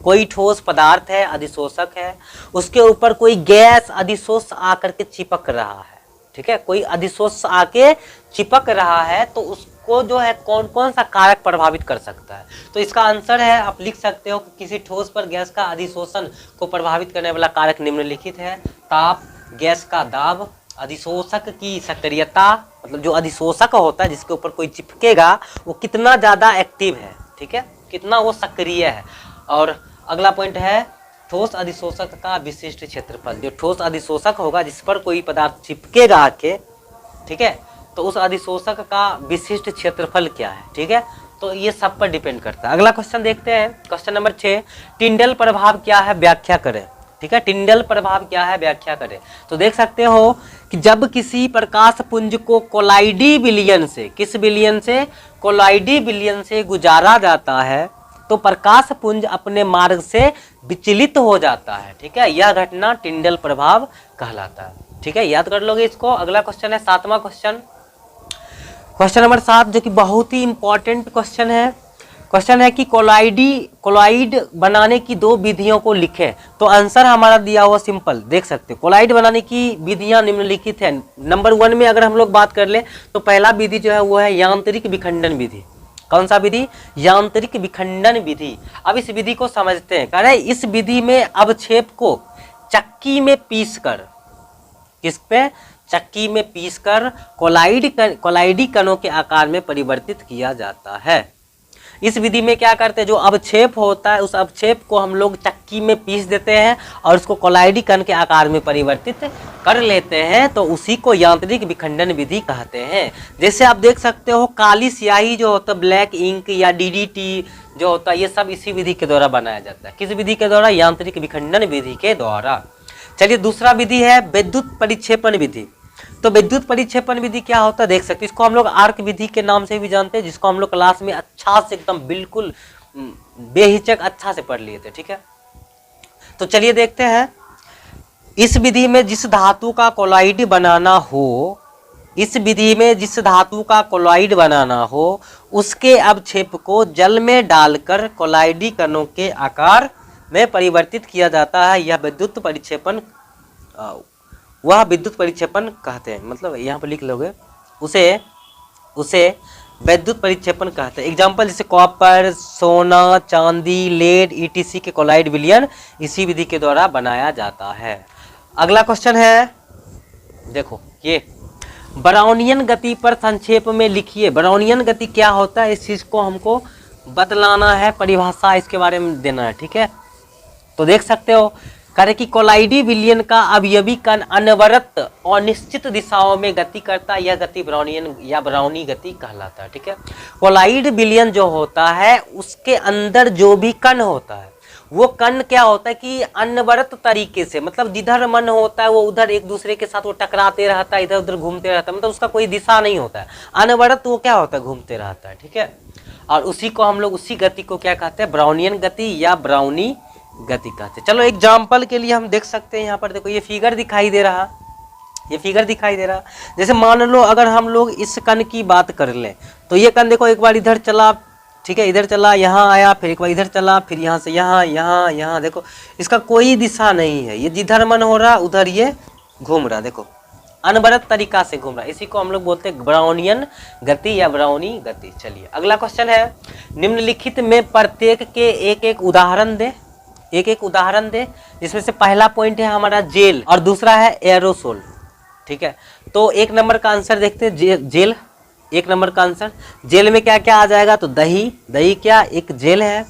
कोई ठोस पदार्थ है, अधिशोषक है, उसके ऊपर कोई गैस अधिशोष आकर के चिपक रहा है, ठीक है, कोई अधिशोष आके चिपक रहा है, तो उसको जो है कौन कौन सा कारक प्रभावित कर सकता है? तो इसका आंसर है, आप लिख सकते हो कि किसी ठोस पर गैस का अधिशोषण को प्रभावित करने वाला कारक निम्नलिखित है: ताप, गैस का दाब, अधिशोषक की सक्रियता, मतलब जो अधिशोषक होता है जिसके ऊपर कोई चिपकेगा वो कितना ज़्यादा एक्टिव है, ठीक है, कितना वो सक्रिय है। और अगला पॉइंट है ठोस अधिशोषक का विशिष्ट क्षेत्रफल। जो ठोस अधिशोषक होगा जिस पर कोई पदार्थ चिपकेगा आके, ठीक है, तो उस अधिशोषक का विशिष्ट क्षेत्रफल क्या है, ठीक है, तो ये सब पर डिपेंड करता है। अगला क्वेश्चन देखते हैं, क्वेश्चन नंबर 6, टिंडल प्रभाव क्या है, व्याख्या करें, ठीक है, टिंडल प्रभाव क्या है, व्याख्या करें। तो देख सकते हो कि जब किसी प्रकाश पुंज को कोलाइडी विलयन से, किस विलयन से, कोलाइडी विलयन से गुजारा जाता है तो प्रकाश पुंज अपने मार्ग से विचलित हो जाता है, ठीक है, यह घटना टिंडल प्रभाव कहलाता है, ठीक है, याद कर लोगे इसको। अगला क्वेश्चन है 7वां क्वेश्चन, क्वेश्चन नंबर 7, जो कि बहुत ही इंपॉर्टेंट क्वेश्चन है। क्वेश्चन है कि कोलाइड बनाने की 2 विधियों को लिखें। तो आंसर हमारा दिया हुआ सिंपल, देख सकते हो, कोलाइड बनाने की विधियां निम्नलिखित है। नंबर 1 में अगर हम लोग बात कर ले तो पहला विधि जो है वो है यांत्रिक विखंडन विधि। कौन सा विधि? यांत्रिक विखंडन विधि। अब इस विधि को समझते हैं। कह रहे इस विधि में अवक्षेप को चक्की में पीस कर, किस पे? चक्की में पीसकर कोलाइडी कणों के आकार में परिवर्तित किया जाता है। इस विधि में क्या करते हैं, जो अवक्षेप होता है उस अवक्षेप को हम लोग चक्की में पीस देते हैं और उसको कोलाइडी कण के आकार में परिवर्तित कर लेते हैं, तो उसी को यांत्रिक विखंडन विधि कहते हैं। जैसे आप देख सकते हो काली स्याही जो होता है, ब्लैक इंक या डीडीटी जो होता है, ये सब इसी विधि के द्वारा बनाया जाता है। किस विधि के द्वारा? यांत्रिक विखंडन विधि के द्वारा। चलिए दूसरा विधि है विद्युत परिक्षेपण विधि। तो विद्युत परिक्षेपण विधि क्या होता है देख सकते हैं, इसको हम लोग आर्क विधि के नाम से भी जानते हैं, जिसको हम लोग क्लास में अच्छा से एकदम बिल्कुल बेहिचक अच्छा से पढ़ लिए थे, ठीक है। तो चलिए देखते हैं, इस विधि में जिस धातु का कोलाइड बनाना हो, इस विधि में जिस धातु का कोलाइड बनाना हो उसके अवक्षेप को जल में डालकर कोलाइडी कणों के आकार में परिवर्तित किया जाता है। यह विद्युत परिक्षेपण, वह विद्युत परिक्षेपण कहते हैं। मतलब यहाँ पर लिख लोगे, उसे विद्युत परिक्षेपण कहते हैं। एग्जाम्पल जैसे कॉपर, सोना, चांदी, लेड, ईटीसी के कोलाइड विलयन इसी विधि के द्वारा बनाया जाता है। अगला क्वेश्चन है, देखो ये ब्राउनियन गति पर संक्षेप में लिखिए। ब्राउनियन गति क्या होता है, इस चीज को हमको बतलाना है, परिभाषा इसके बारे में देना है, ठीक है। तो देख सकते हो कह रहे कि कोलाइडी विलयन का अवयवी कण अनवरत और निश्चित दिशाओं में गति करता है, यह गति ब्राउनियन या ब्राउनी गति कहलाता है, ठीक है। कोलाइड विलयन जो होता है उसके अंदर जो भी कण होता है वो कण क्या होता है कि अनवरत तरीके से, मतलब जिधर मन होता है वो उधर एक दूसरे के साथ वो टकराते रहता है, इधर उधर घूमते रहता है, मतलब उसका कोई दिशा नहीं होता है, अनवरत वो क्या होता है, घूमते रहता है, ठीक है। और उसी को हम लोग, उसी गति को क्या कहते हैं, ब्राउनियन गति या ब्राउनी गति कहते हैं। चलो एग्जाम्पल के लिए हम देख सकते हैं, यहाँ पर देखो ये फिगर दिखाई दे रहा, ये फिगर दिखाई दे रहा। जैसे मान लो अगर हम लोग इस कण की बात कर लें तो ये कण देखो एक बार इधर चला, ठीक है, इधर चला, यहाँ आया, फिर एक बार इधर चला, फिर यहाँ से यहाँ, यहाँ, यहाँ, देखो इसका कोई दिशा नहीं है, ये जिधर मन हो रहा उधर ये घूम रहा, देखो अनवरत तरीका से घूम रहा। इसी को हम लोग बोलते हैं ब्राउनियन गति या ब्राउनी गति। चलिए अगला क्वेश्चन है, निम्नलिखित में प्रत्येक के एक एक उदाहरण दे, एक एक उदाहरण दे, जिसमें से पहला पॉइंट है हमारा जेल और दूसरा है एरोसोल, ठीक है। तो 1 नंबर का आंसर देखते हैं, जेल 1 नंबर का आंसर। जेल में क्या क्या आ जाएगा, तो दही, दही क्या एक जेल है।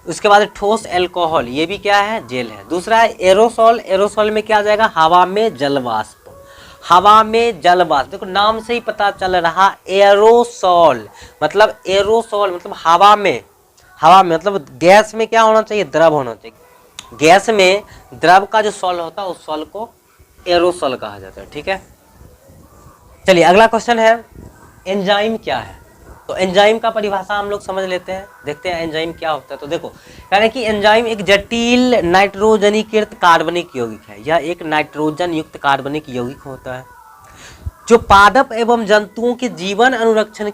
उसके बाद ठोस एल्कोहल, ये भी क्या है, जेल है। दूसरा है एरोसोल, एरोसोल में क्या आ जाएगा, हवा में जलवाष्प, हवा में जलवाष्प। देखो नाम से ही पता चल रहा, एरोसोल मतलब, एरोसोल मतलब हवा में, हवा में मतलब गैस में क्या होना चाहिए, द्रव होना चाहिए। गैस में द्रव का जो सॉल होता है उस सॉल को एरोसोल कहा जाता है, ठीक है। चलिए अगला क्वेश्चन है, एंजाइम क्या है। तो एंजाइम का परिभाषा हम लोग समझ लेते हैं, देखते हैं एंजाइम क्या होता है। तो देखो कह रहे हैं कि एंजाइम एक जटिल नाइट्रोजनीकृत कार्बनिक यौगिक है, यह एक नाइट्रोजन युक्त कार्बनिक यौगिक होता है। जो पादप एवं जंतुओं के जीवन अनुरक्षण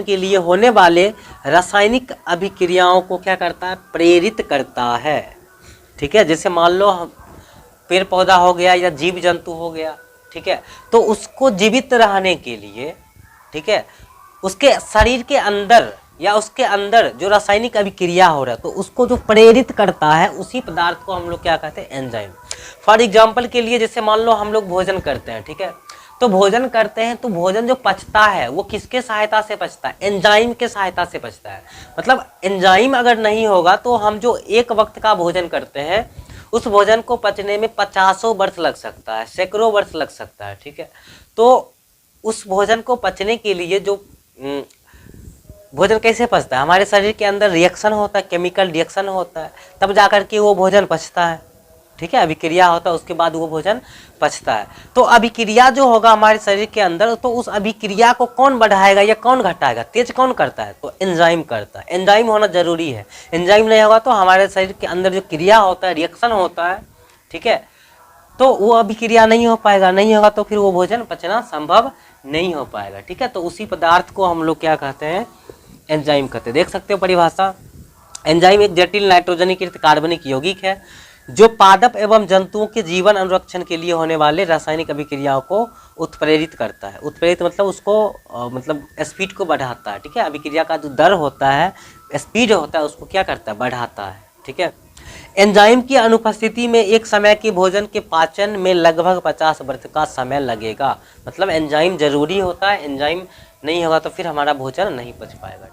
के लिए होने वाले रासायनिक अभिक्रियाओं को क्या करता है, प्रेरित करता है। ठीक है, जैसे मान लो पेड़ पौधा हो गया या जीव जंतु हो गया, ठीक है, तो उसको जीवित रहने के लिए, ठीक है, उसके शरीर के अंदर या उसके अंदर जो रासायनिक अभिक्रिया हो रहा है तो उसको जो प्रेरित करता है उसी पदार्थ को हम लोग क्या कहते हैं, एंजाइम। फॉर एग्जाम्पल के लिए जैसे मान लो हम लोग भोजन करते हैं, ठीक है, तो भोजन करते हैं तो भोजन जो पचता है वो किसके सहायता से पचता है, एंजाइम के सहायता से पचता है। मतलब एंजाइम अगर नहीं होगा तो हम जो एक वक्त का भोजन करते हैं उस भोजन को पचने में 50 वर्ष लग सकता है, सैकड़ों वर्ष लग सकता है। ठीक है, तो उस भोजन को पचने के लिए जो भोजन कैसे पचता है, हमारे शरीर के अंदर रिएक्शन होता है, केमिकल रिएक्शन होता है, तब जाकर के वो भोजन पचता है। ठीक है, अभिक्रिया होता है, उसके बाद वो भोजन पचता है। तो अभिक्रिया जो होगा हमारे शरीर के अंदर, तो उस अभिक्रिया को कौन बढ़ाएगा या कौन घटाएगा, तेज कौन करता है, तो एंजाइम करता है। एंजाइम होना जरूरी है, एंजाइम नहीं होगा तो हमारे शरीर के अंदर जो क्रिया होता है, रिएक्शन होता है, ठीक है, तो वो अभिक्रिया नहीं हो पाएगा, नहीं होगा तो फिर वो भोजन पचना संभव नहीं हो पाएगा। ठीक है, तो उसी पदार्थ को हम लोग क्या कहते हैं, एंजाइम कहते हैं। देख सकते हो परिभाषा, एंजाइम एक जटिल नाइट्रोजनीकृत कार्बनिक यौगिक है जो पादप एवं जंतुओं के जीवन अनुरक्षण के लिए होने वाले रासायनिक अभिक्रियाओं को उत्प्रेरित करता है। उत्प्रेरित मतलब उसको मतलब स्पीड को बढ़ाता है। ठीक है, अभिक्रिया का जो दर होता है, स्पीड होता है, उसको क्या करता है, बढ़ाता है। ठीक है, एंजाइम की अनुपस्थिति में एक समय के भोजन के पाचन में लगभग 50 वर्ष का समय लगेगा। मतलब एंजाइम जरूरी होता है, एंजाइम नहीं होगा तो फिर हमारा भोजन नहीं पच पाएगा।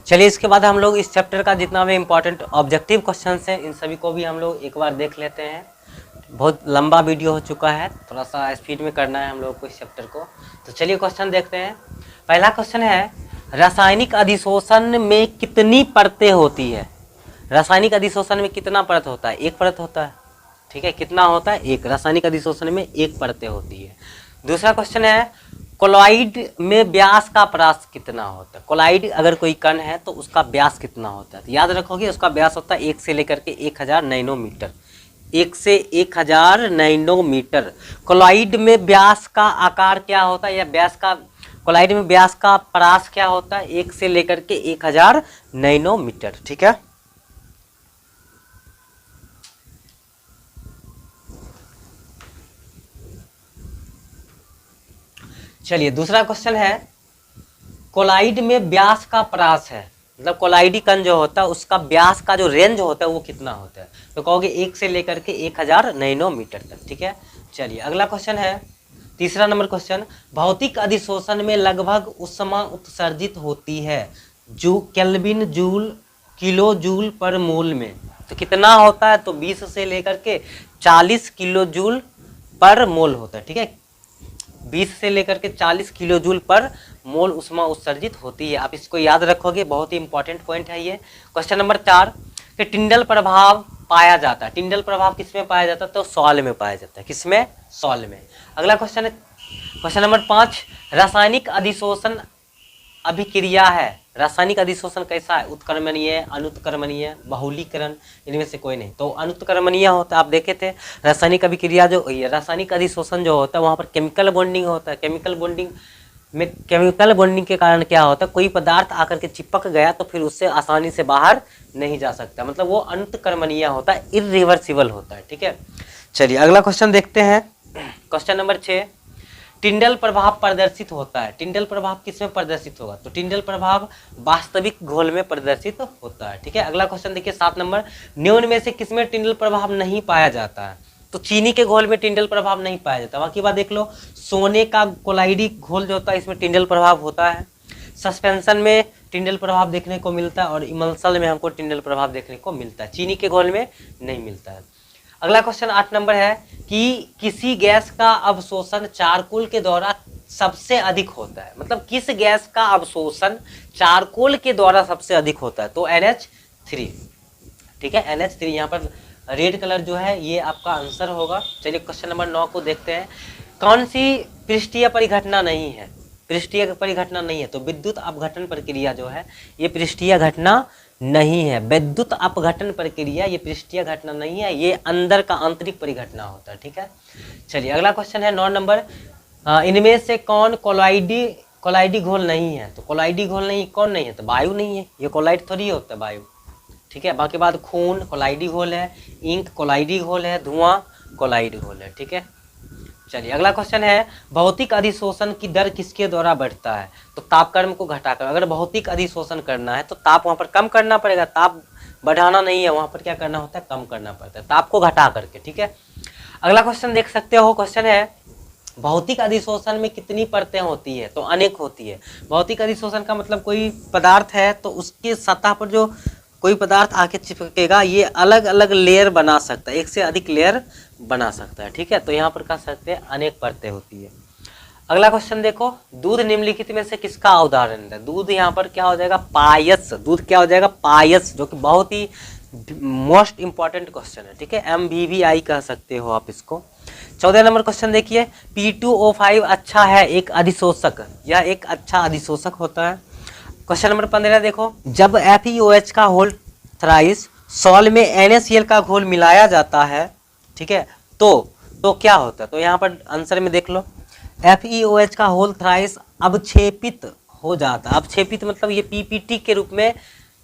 चलिए, इसके बाद हम लोग इस चैप्टर का जितना भी इम्पोर्टेंट ऑब्जेक्टिव क्वेश्चंस हैं इन सभी को भी हम लोग एक बार देख लेते हैं। बहुत लंबा वीडियो हो चुका है, थोड़ा सा स्पीड में करना है हम लोग को इस चैप्टर को। तो चलिए क्वेश्चन देखते हैं। पहला क्वेश्चन है, रासायनिक अधिशोषण में कितनी परतें होती है। रासायनिक अधिशोषण में कितना परत होता है, एक परत होता है। ठीक है, कितना होता है, एक। रासायनिक अधिशोषण में एक परतें होती है। दूसरा क्वेश्चन है, कोलॉइड में व्यास का परास कितना होता है। कोलॉइड अगर कोई कण है तो उसका व्यास कितना होता है, तो याद रखोगे उसका व्यास होता है 1 से लेकर के 1000 नैनोमीटर। 1 से 1000 नैनोमीटर। कोलॉइड में व्यास का आकार क्या होता है, या व्यास का, कोलॉइड में व्यास का परास क्या होता है, 1 से लेकर के 1000 नैनोमीटर। ठीक है, चलिए दूसरा क्वेश्चन है, कोलॉइड में व्यास का परास है, मतलब कोलॉइडी कण जो होता है उसका व्यास का जो रेंज होता है वो कितना होता है, तो कहोगे 1 से लेकर के 1000 नैनोमीटर तक। ठीक है, चलिए अगला क्वेश्चन है, तीसरा नंबर क्वेश्चन, भौतिक अधिशोषण में लगभग ऊष्मा उत्सर्जित होती है जो केल्विन जूल किलो जूल पर मोल में, तो कितना होता है, तो 20 से लेकर के 40 किलो जूल पर मोल होता है। ठीक है, 20 से लेकर के 40 किलो जूल पर मोल ऊष्मा उत्सर्जित होती है। आप इसको याद रखोगे, बहुत ही इंपॉर्टेंट पॉइंट है ये। क्वेश्चन नंबर 4, कि टिंडल प्रभाव पाया जाता है। टिंडल प्रभाव किसमें पाया जाता है, तो सॉल में पाया जाता है। किसमें, सॉल में। अगला क्वेश्चन है, क्वेश्चन नंबर 5, रासायनिक अधिशोषण अभिक्रिया है। रासायनिक अधिशोषण कैसा है, उत्क्रमणीय, अनुत्क्रमणीय, बहुलीकरण, इनमें से कोई नहीं। तो अनुत्क्रमणीय होता है, आप देखे थे रासायनिक अभिक्रिया जो रासायनिक अधिशोषण जो होता है वहाँ पर केमिकल बॉन्डिंग होता है। केमिकल बॉन्डिंग के कारण क्या होता है, कोई पदार्थ आकर के चिपक गया तो फिर उससे आसानी से बाहर नहीं जा सकता, मतलब वो अनुत्क्रमणीय होता है, इरिवर्सिबल होता है। ठीक है, चलिए अगला क्वेश्चन देखते हैं। क्वेश्चन नंबर 6, टिंडल प्रभाव प्रदर्शित होता है। टिंडल प्रभाव किसमें प्रदर्शित होगा, तो टिंडल प्रभाव वास्तविक घोल में प्रदर्शित होता है। ठीक है, अगला क्वेश्चन देखिए 7 नंबर, निम्न में से किसमें टिंडल प्रभाव नहीं पाया जाता है, तो चीनी के घोल में टिंडल प्रभाव नहीं पाया जाता। बाकी बात देख लो, सोने का कोलाइडी घोल जो होता है इसमें टिंडल प्रभाव होता है। सस्पेंशन में टिंडल प्रभाव देखने को मिलता है और इमल्सल में हमको टिंडल प्रभाव देखने को मिलता है, चीनी के घोल में नहीं मिलता है। अगला क्वेश्चन 8 नंबर है कि किसी गैस का अवशोषण चारकोल के द्वारा सबसे अधिक होता है। मतलब किस गैस का अवशोषण चारकोल के द्वारा सबसे अधिक होता है, तो NH3। ठीक है, NH3 यहाँ पर रेड कलर जो है ये आपका आंसर होगा। चलिए क्वेश्चन नंबर 9 को देखते हैं। कौन सी पृष्ठीय परिघटना नहीं है, पृष्ठीय परिघटना नहीं है, तो विद्युत अपघटन प्रक्रिया जो है ये पृष्ठीय घटना नहीं है। विद्युत अपघटन प्रक्रिया ये पृष्ठीय घटना नहीं है, ये अंदर का आंतरिक परिघटना होता है। ठीक है, चलिए अगला क्वेश्चन है 9 नंबर। इनमें से कौन कोलाइडी घोल नहीं है? तो कोलाइडी घोल नहीं, कौन नहीं है? तो वायु नहीं है, ये कोलाइड थोड़ी होता है, वायु। ठीक है, बाकी बात खून कोलाइडी घोल है, इंक कोलाइडी घोल है, धुआं कोलाइड घोल है। ठीक है, चलिए अगला क्वेश्चन है भौतिक अधिशोषण की दर किसके द्वारा बढ़ता है? तो तापक्रम को घटाकर। अगर भौतिक अधिशोषण करना है तो ताप वहां पर कम करना पड़ेगा, ताप बढ़ाना नहीं है, वहां पर क्या करना होता है? कम करना पड़ता है, ताप को घटा करके। ठीक है, अगला क्वेश्चन देख सकते हो, क्वेश्चन है भौतिक अधिशोषण में कितनी परतें होती है? तो अनेक होती है। भौतिक अधिशोषण का मतलब कोई पदार्थ है तो उसके सतह पर जो कोई पदार्थ आके चिपकेगा, ये अलग अलग लेयर बना सकता है, एक से अधिक लेयर बना सकता है। ठीक है, तो यहाँ पर कह सकते हैं अनेक परतें होती है। अगला क्वेश्चन देखो, दूध निम्नलिखित में से किसका उदाहरण है? दूध यहाँ पर क्या हो जाएगा? पायस। दूध क्या हो जाएगा? पायस, जो कि बहुत ही मोस्ट इंपॉर्टेंट क्वेश्चन है। ठीक है, MVVI कह सकते हो आप इसको। 14 नंबर क्वेश्चन देखिए, P2O5 अच्छा है एक अधिशोषक, यह एक अच्छा अधिशोषक होता है। क्वेश्चन नंबर 15 देखो, जब FeOH का होल थ्राइस सॉल्ट में NaCl का घोल मिलाया जाता है, ठीक है, तो क्या होता है? तो यहाँ पर आंसर में देख लो, FeOH का होल थ्राइस अवक्षेपित हो जाता है। अवक्षेपित मतलब ये PPT के रूप में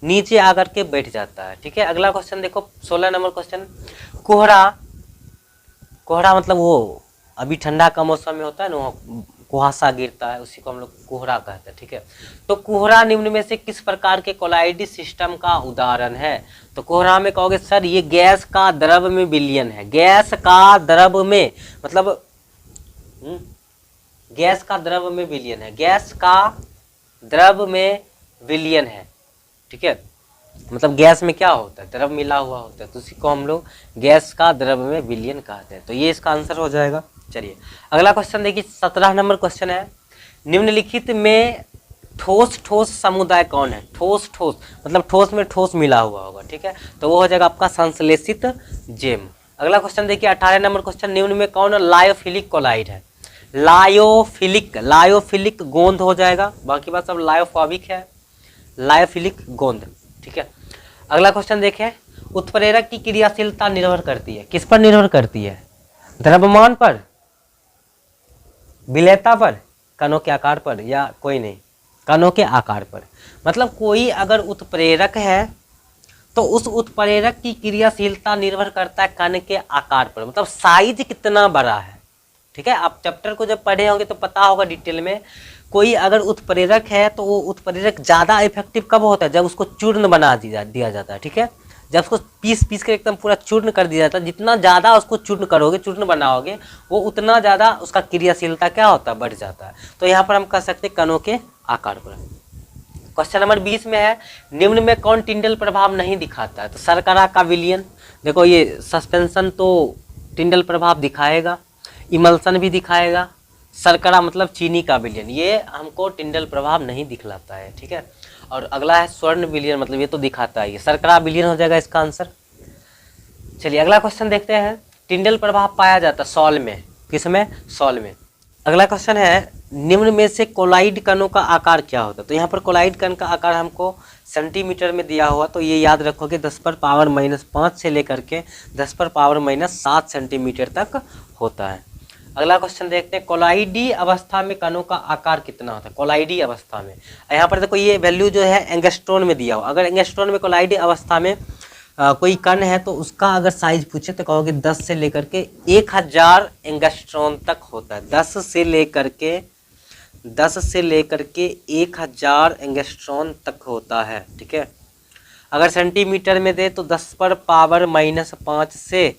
नीचे आकर के बैठ जाता है। ठीक है, अगला क्वेश्चन देखो 16 नंबर क्वेश्चन, कोहरा मतलब वो अभी ठंडा का मौसम में होता है ना, कुहासा गिरता है, उसी को हम लोग कोहरा कहते हैं। ठीक है, तो कोहरा निम्न में से किस प्रकार के कोलाइडी सिस्टम का उदाहरण है? तो कोहरा में कहोगे सर ये गैस का द्रव में विलयन है। गैस का द्रव में मतलब गैस का द्रव में विलयन है, गैस का द्रव में विलयन है। ठीक है, मतलब गैस में क्या होता है? द्रव मिला हुआ होता है, तो उसी को हम लोग गैस का द्रव में विलयन कहते हैं। तो ये इसका आंसर हो जाएगा। चलिए अगला क्वेश्चन देखिए, 17 नंबर क्वेश्चन है, निम्नलिखित में ठोस समुदाय कौन है? ठोस मतलब ठोस में ठोस मिला हुआ होगा। ठीक है, तो वो हो जाएगा आपका संश्लेषित जेम। अगला क्वेश्चन देखिए 18 नंबर क्वेश्चन, निम्न में कौन लायोफिलिक कोलाइड है? लायोफिलिक गोंद हो जाएगा, बाकी बात सब लायोफोबिक है, लायोफिलिक गोंद। ठीक है, अगला क्वेश्चन देखें, उत्प्रेरक की क्रियाशीलता निर्भर करती है, किस पर निर्भर करती है? द्रव्यमान पर, विलेयता पर, कणों के आकार पर, या कोई नहीं, कणों के आकार पर। मतलब कोई अगर उत्प्रेरक है तो उस उत्प्रेरक की क्रियाशीलता निर्भर करता है कण के आकार पर, मतलब साइज कितना बड़ा है। ठीक है, आप चैप्टर को जब पढ़े होंगे तो पता होगा डिटेल में। कोई अगर उत्प्रेरक है तो वो उत्प्रेरक ज़्यादा इफेक्टिव कब होता है? जब उसको चूर्ण बना दिया जाता है। ठीक है, जब उसको पीस कर एकदम पूरा चूर्ण कर दिया जाता है, जितना ज़्यादा उसको चूर्ण करोगे, चूर्ण बनाओगे, वो उतना ज़्यादा उसका क्रियाशीलता क्या होता है? बढ़ जाता है। तो यहाँ पर हम कह सकते हैं कणों के आकार पर। क्वेश्चन नंबर 20 में है, निम्न में कौन टिंडल प्रभाव नहीं दिखाता है? तो शर्करा का विलयन, देखो ये सस्पेंशन तो टिंडल प्रभाव दिखाएगा, इमल्सन भी दिखाएगा, शर्करा मतलब चीनी का विलयन, ये हमको टिंडल प्रभाव नहीं दिखलाता है। ठीक है, और अगला है स्वर्ण विलयन, मतलब ये तो दिखाता है, ये शर्करा विलयन हो जाएगा इसका आंसर। चलिए अगला क्वेश्चन देखते हैं, टिंडल प्रभाव पाया जाता है सॉल में, किसमें? सॉल में। अगला क्वेश्चन है, निम्न में से कोलाइड कणों का आकार क्या होता है? तो यहाँ पर कोलाइड कण का आकार हमको सेंटीमीटर में दिया हुआ, तो ये याद रखोगे 10⁻⁻5 से लेकर के 10⁻⁻7 सेंटीमीटर तक होता है। अगला क्वेश्चन देखते हैं, कोलाइडी अवस्था में कणों का आकार कितना होता है? कोलाइडी अवस्था में यहाँ पर देखो ये वैल्यू जो है एंगस्ट्रॉन में दिया हुआ। अगर एंगस्ट्रॉन में कोलाइडी अवस्था में कोई कण है तो उसका अगर साइज पूछे तो कहोगे 10 से लेकर के 1000 एंगस्ट्रॉन तक होता है। 10 से लेकर के 1000 एंगस्ट्रॉन तक होता है। ठीक है, अगर सेंटीमीटर में दे तो 10⁻⁻5 से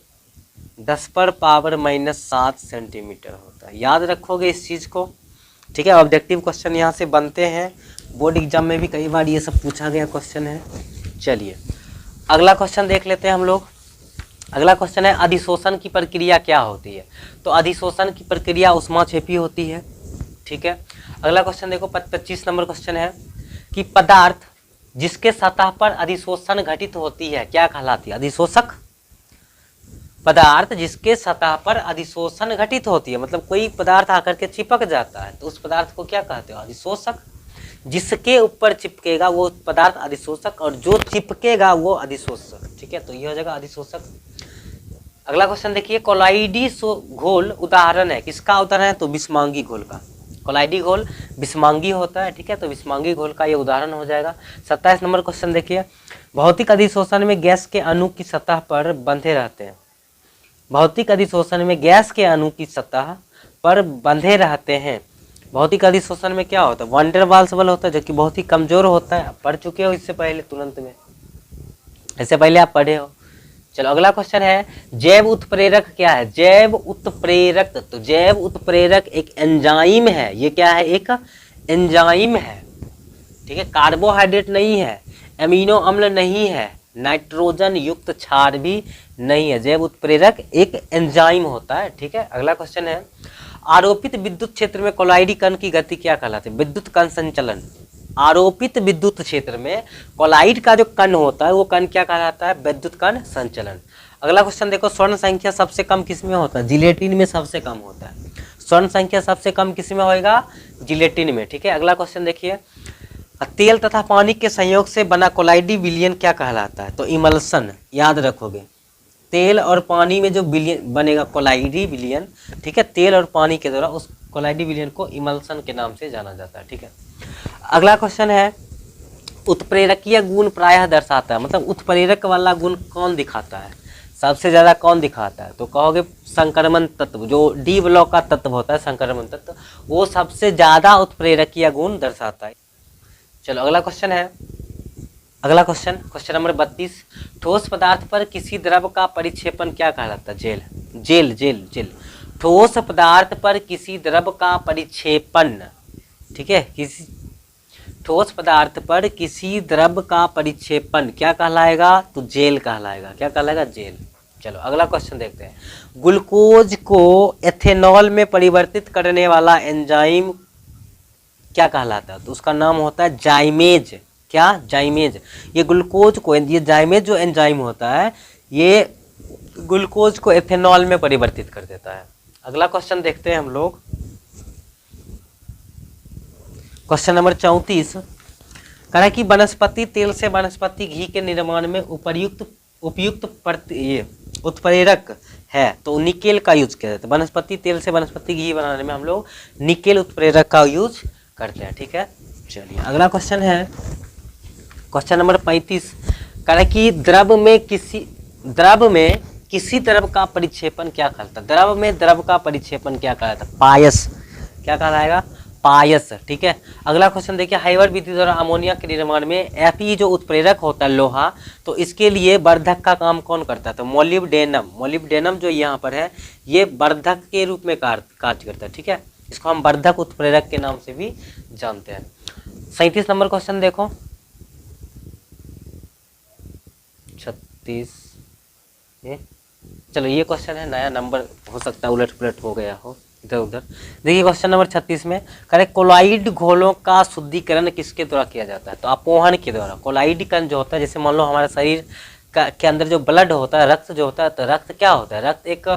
10⁻⁻7 सेंटीमीटर होता है। याद रखोगे इस चीज़ को। ठीक है, ऑब्जेक्टिव क्वेश्चन यहाँ से बनते हैं, बोर्ड एग्जाम में भी कई बार ये सब पूछा गया क्वेश्चन है। चलिए अगला क्वेश्चन देख लेते हैं हम लोग। अगला क्वेश्चन है, अधिशोषण की प्रक्रिया क्या होती है? तो अधिशोषण की प्रक्रिया ऊष्माक्षेपी होती है। ठीक है, अगला क्वेश्चन देखो 25 नंबर क्वेश्चन है कि पदार्थ जिसके सतह पर अधिशोषण घटित होती है क्या कहलाती है? अधिशोषक। पदार्थ जिसके सतह पर अधिशोषण घटित होती है, मतलब कोई पदार्थ आकर के चिपक जाता है तो उस पदार्थ को क्या कहते हो? अधिशोषक। जिसके ऊपर चिपकेगा वो पदार्थ अधिशोषक और जो चिपकेगा वो अधिशोषक। ठीक है, तो ये हो जाएगा अधिशोषक। अगला क्वेश्चन देखिए, कोलाइडी घोल उदाहरण है, किसका उदाहरण है? तो बिस्मांगी घोल का। कोलाइडी घोल बिस्मांगी होता है। ठीक है, तो बिस्मांगी घोल का ये उदाहरण हो जाएगा। 27 नंबर क्वेश्चन देखिए, भौतिक अधिशोषण में गैस के अणु की सतह पर बंधे रहते हैं। भौतिक अधिशोषण में गैस के अणु की सतह पर बंधे रहते हैं। भौतिक अधिशोषण में क्या होता है? वैन डेर वाल्स बल होता है, जो कि बहुत ही कमजोर होता है। पढ़ चुके हो इससे पहले, तुरंत में, इससे पहले आप पढ़े हो। चलो अगला क्वेश्चन है, जैव उत्प्रेरक क्या है? जैव उत्प्रेरक, तो जैव उत्प्रेरक एक एंजाइम है। ये क्या है? एक एंजाइम है। ठीक है, कार्बोहाइड्रेट नहीं है, एमिनो अम्ल नहीं है, नाइट्रोजन युक्त क्षार भी नहीं है। जैव उत्प्रेरक एक एंजाइम होता है। ठीक है, अगला क्वेश्चन है, आरोपित विद्युत क्षेत्र में कोलाइडी कण की गति क्या कहलाती है? विद्युत कण संचलन। आरोपित विद्युत क्षेत्र में कोलाइड का जो कण होता है वो कण क्या कहलाता है? विद्युत कण संचलन। अगला क्वेश्चन देखो, स्वर्ण संख्या सबसे कम किसमें होता है? जिलेटिन में सबसे कम होता है। स्वर्ण संख्या सबसे कम किसमें होएगा? जिलेटिन में। ठीक है, अगला क्वेश्चन देखिए, तेल तथा पानी के संयोग से बना कोलाइडी विलयन क्या कहलाता है? तो इमल्सन। याद रखोगे, तेल और पानी में जो विलयन बनेगा कोलाइडी विलयन, ठीक है, तेल और पानी के द्वारा, उस कोलाइडी विलयन को इमल्सन के नाम से जाना जाता है। ठीक है, अगला क्वेश्चन है, उत्प्रेरकीय गुण प्रायः दर्शाता है, मतलब उत्प्रेरक वाला गुण कौन दिखाता है? सबसे ज्यादा कौन दिखाता है? तो कहोगे संक्रमण तत्व, जो डी ब्लॉक का तत्व होता है संक्रमण तत्व, वो सबसे ज्यादा उत्प्रेरकीय गुण दर्शाता है। चलो अगला क्वेश्चन है, अगला क्वेश्चन, क्वेश्चन नंबर 32, ठोस पदार्थ पर किसी द्रव का परिक्षेपण क्या कहलाता है? जेल। Gel gel gel. ठोस पदार्थ पर किसी द्रव का परिक्षेपण, ठीक है, किसी ठोस पदार्थ पर किसी द्रव का परिक्षेपण क्या कहलाएगा? तो जेल कहलाएगा। क्या कहलाएगा? जेल। चलो अगला क्वेश्चन देखते हैं, ग्लूकोज को एथेनॉल में परिवर्तित करने वाला एंजाइम क्या कहलाता है? तो उसका नाम होता है जाइमेज। क्या? जाइमेज। ये ग्लूकोज को, ये जाइमेज जो एंजाइम होता है, ये ग्लूकोज को एथेनॉल में परिवर्तित कर देता है। अगला क्वेश्चन देखते हैं हम लोग, क्वेश्चन नंबर 34, कह रहा है कि वनस्पति तेल से वनस्पति घी के निर्माण में उपयुक्त उत्प्रेरक है, तो निकेल का यूज किया जाता है। वनस्पति तेल से वनस्पति घी बनाने में हम लोग निकेल उत्प्रेरक का यूज करते हैं। ठीक है, चलिए अगला क्वेश्चन है, क्वेश्चन नंबर 35, कह रहा है कि द्रव में किसी द्रव का परिक्षेपण क्या कहलाता है? द्रव में द्रव का परिक्षेपण क्या कहलाता है? पायस। क्या कहलाएगा? पायस। ठीक है, अगला क्वेश्चन देखिए, हाइवर विधि द्वारा अमोनिया के निर्माण में Fe जो उत्प्रेरक होता है लोहा, तो इसके लिए वर्धक का काम कौन करता है? तो मोलिब्डेनम। मोलिब्डेनम जो यहाँ पर है, ये वर्धक के रूप में कार्य करता है। ठीक है, इसको हम वर्धक उत्प्रेरक के नाम से भी जानते हैं। 37 नंबर क्वेश्चन देखो, 36, चलो ये क्वेश्चन है नया, नंबर हो सकता है उलट पुलट हो गया हो इधर उधर। देखिए क्वेश्चन नंबर 36 में करें, कोलाइड घोलों का शुद्धिकरण किसके द्वारा किया जाता है? तो अपोहन के द्वारा। कोलाइड कण जो होता है, जैसे मान लो हमारे शरीर के अंदर जो ब्लड होता है, रक्त जो होता है, तो रक्त क्या होता है? रक्त एक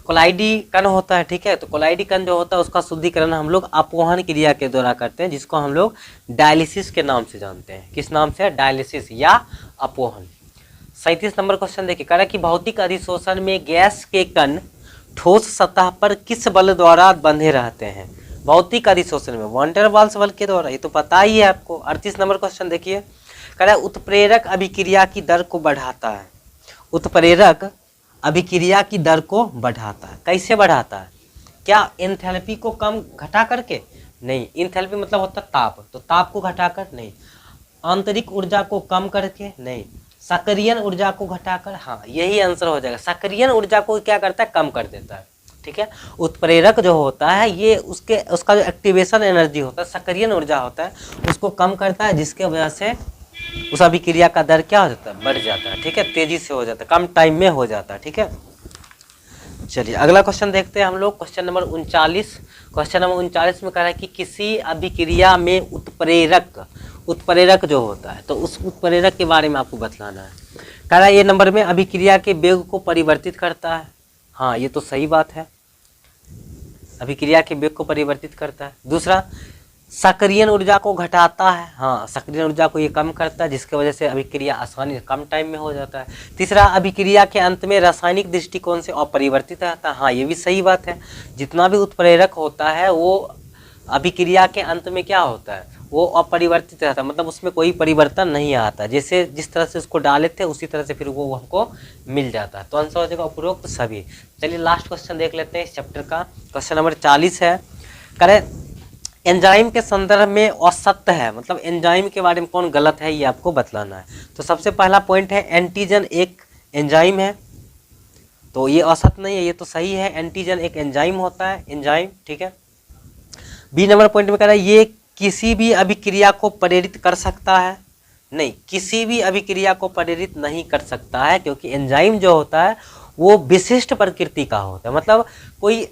कोलाइडी कण होता है। ठीक है, तो कोलाइडी कण जो होता है उसका शुद्धिकरण हम लोग अपोहन क्रिया के द्वारा करते हैं, जिसको हम लोग डायलिसिस के नाम से जानते हैं। किस नाम से? डायलिसिस या अपोहन। 37 नंबर क्वेश्चन देखिए, कह रहा है कि भौतिक अधिशोषण में गैस के कण ठोस सतह पर किस बल द्वारा बंधे रहते हैं? भौतिक अधिशोषण में वैन डेर वाल्स बल के द्वारा, ये तो पता ही है आपको। 38 नंबर क्वेश्चन देखिए, कह रहा है उत्प्रेरक अभिक्रिया की दर को बढ़ाता है। उत्प्रेरक अभिक्रिया की दर को बढ़ाता है। कैसे बढ़ाता है? क्या एंथैल्पी को कम घटा करके? नहीं, एंथैल्पी मतलब होता है ताप, तो ताप को घटाकर नहीं। आंतरिक ऊर्जा को कम करके? नहीं। सक्रियण ऊर्जा को घटाकर? हाँ, यही आंसर हो जाएगा। सक्रियण ऊर्जा को क्या करता है? कम कर देता है। ठीक है, उत्प्रेरक जो होता है ये उसका जो एक्टिवेशन एनर्जी होता है, सक्रियण ऊर्जा होता है, उसको कम करता है, जिसके वजह से उस अभिक्रिया का दर क्या हो जाता है? बढ़ जाता है। ठीक है, तेजी से हो जाता है, कम टाइम में हो जाता है। ठीक है, चलिए अगला क्वेश्चन देखते हैं हम लोग, क्वेश्चन नंबर 39। क्वेश्चन नंबर 39 में कह रहा है कि किसी अभिक्रिया में उत्प्रेरक जो होता है, तो उस उत्प्रेरक के बारे में आपको बतलाना है। कह रहा है ये नंबर में अभिक्रिया के वेग को परिवर्तित करता है। हाँ, ये तो सही बात है, अभिक्रिया के वेग को परिवर्तित करता है। दूसरा, सक्रियण ऊर्जा को घटाता है, हाँ सक्रियण ऊर्जा को ये कम करता है, जिसकी वजह से अभिक्रिया आसानी कम टाइम में हो जाता है। तीसरा, अभिक्रिया के अंत में रासायनिक दृष्टिकोण से अपरिवर्तित रहता है, हाँ ये भी सही बात है। जितना भी उत्प्रेरक होता है वो अभिक्रिया के अंत में क्या होता है, वो अपरिवर्तित रहता है, मतलब उसमें कोई परिवर्तन नहीं आता, जैसे जिस तरह से उसको डाले थे उसी तरह से फिर वो हमको मिल जाता है। तो आंसर हो जाएगा उपरोक्त सभी। चलिए लास्ट क्वेश्चन देख लेते हैं इस चैप्टर का, क्वेश्चन नंबर 40 है। करें एंजाइम के संदर्भ में असत्य है, मतलब एंजाइम के बारे में कौन गलत है ये आपको बतलाना है। तो सबसे पहला पॉइंट है एंटीजन एक एंजाइम है, तो ये असत्य नहीं है, ये तो सही है, एंटीजन एक एंजाइम होता है, एंजाइम, ठीक है। बी नंबर पॉइंट में कह रहा है ये किसी भी अभिक्रिया को प्रेरित कर सकता है, नहीं किसी भी अभिक्रिया को प्रेरित नहीं कर सकता है, क्योंकि एंजाइम जो होता है वो विशिष्ट प्रकृति का होता है, मतलब कोई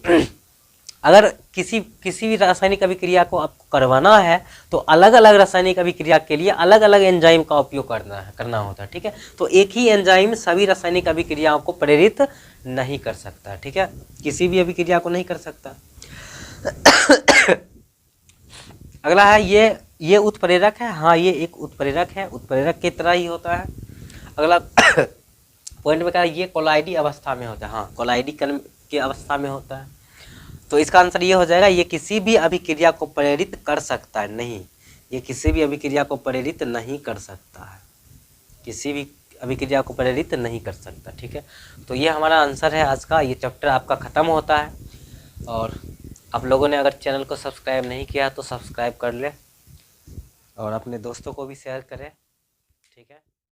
अगर किसी भी रासायनिक अभिक्रिया को आपको करवाना है तो अलग अलग रासायनिक अभिक्रिया के लिए अलग अलग एंजाइम का उपयोग करना होता है, ठीक है। तो एक ही एंजाइम सभी रासायनिक अभिक्रियाओं को प्रेरित नहीं कर सकता, ठीक है, किसी भी अभिक्रिया को नहीं कर सकता। अगला है ये उत्प्रेरक है, हाँ ये एक उत्प्रेरक है, उत्प्रेरक की तरह ही होता है। अगला पॉइंट में कहा ये कोलाइडी अवस्था में होता है, हाँ कोलाइडी की अवस्था में होता है। तो इसका आंसर ये हो जाएगा ये किसी भी अभिक्रिया को प्रेरित कर सकता है, नहीं ये किसी भी अभिक्रिया को प्रेरित नहीं कर सकता है, किसी भी अभिक्रिया को प्रेरित नहीं कर सकता, ठीक है। तो ये हमारा आंसर है आज का, ये चैप्टर आपका ख़त्म होता है। और आप लोगों ने अगर चैनल को सब्सक्राइब नहीं किया तो सब्सक्राइब कर ले और अपने दोस्तों को भी शेयर करें, ठीक है।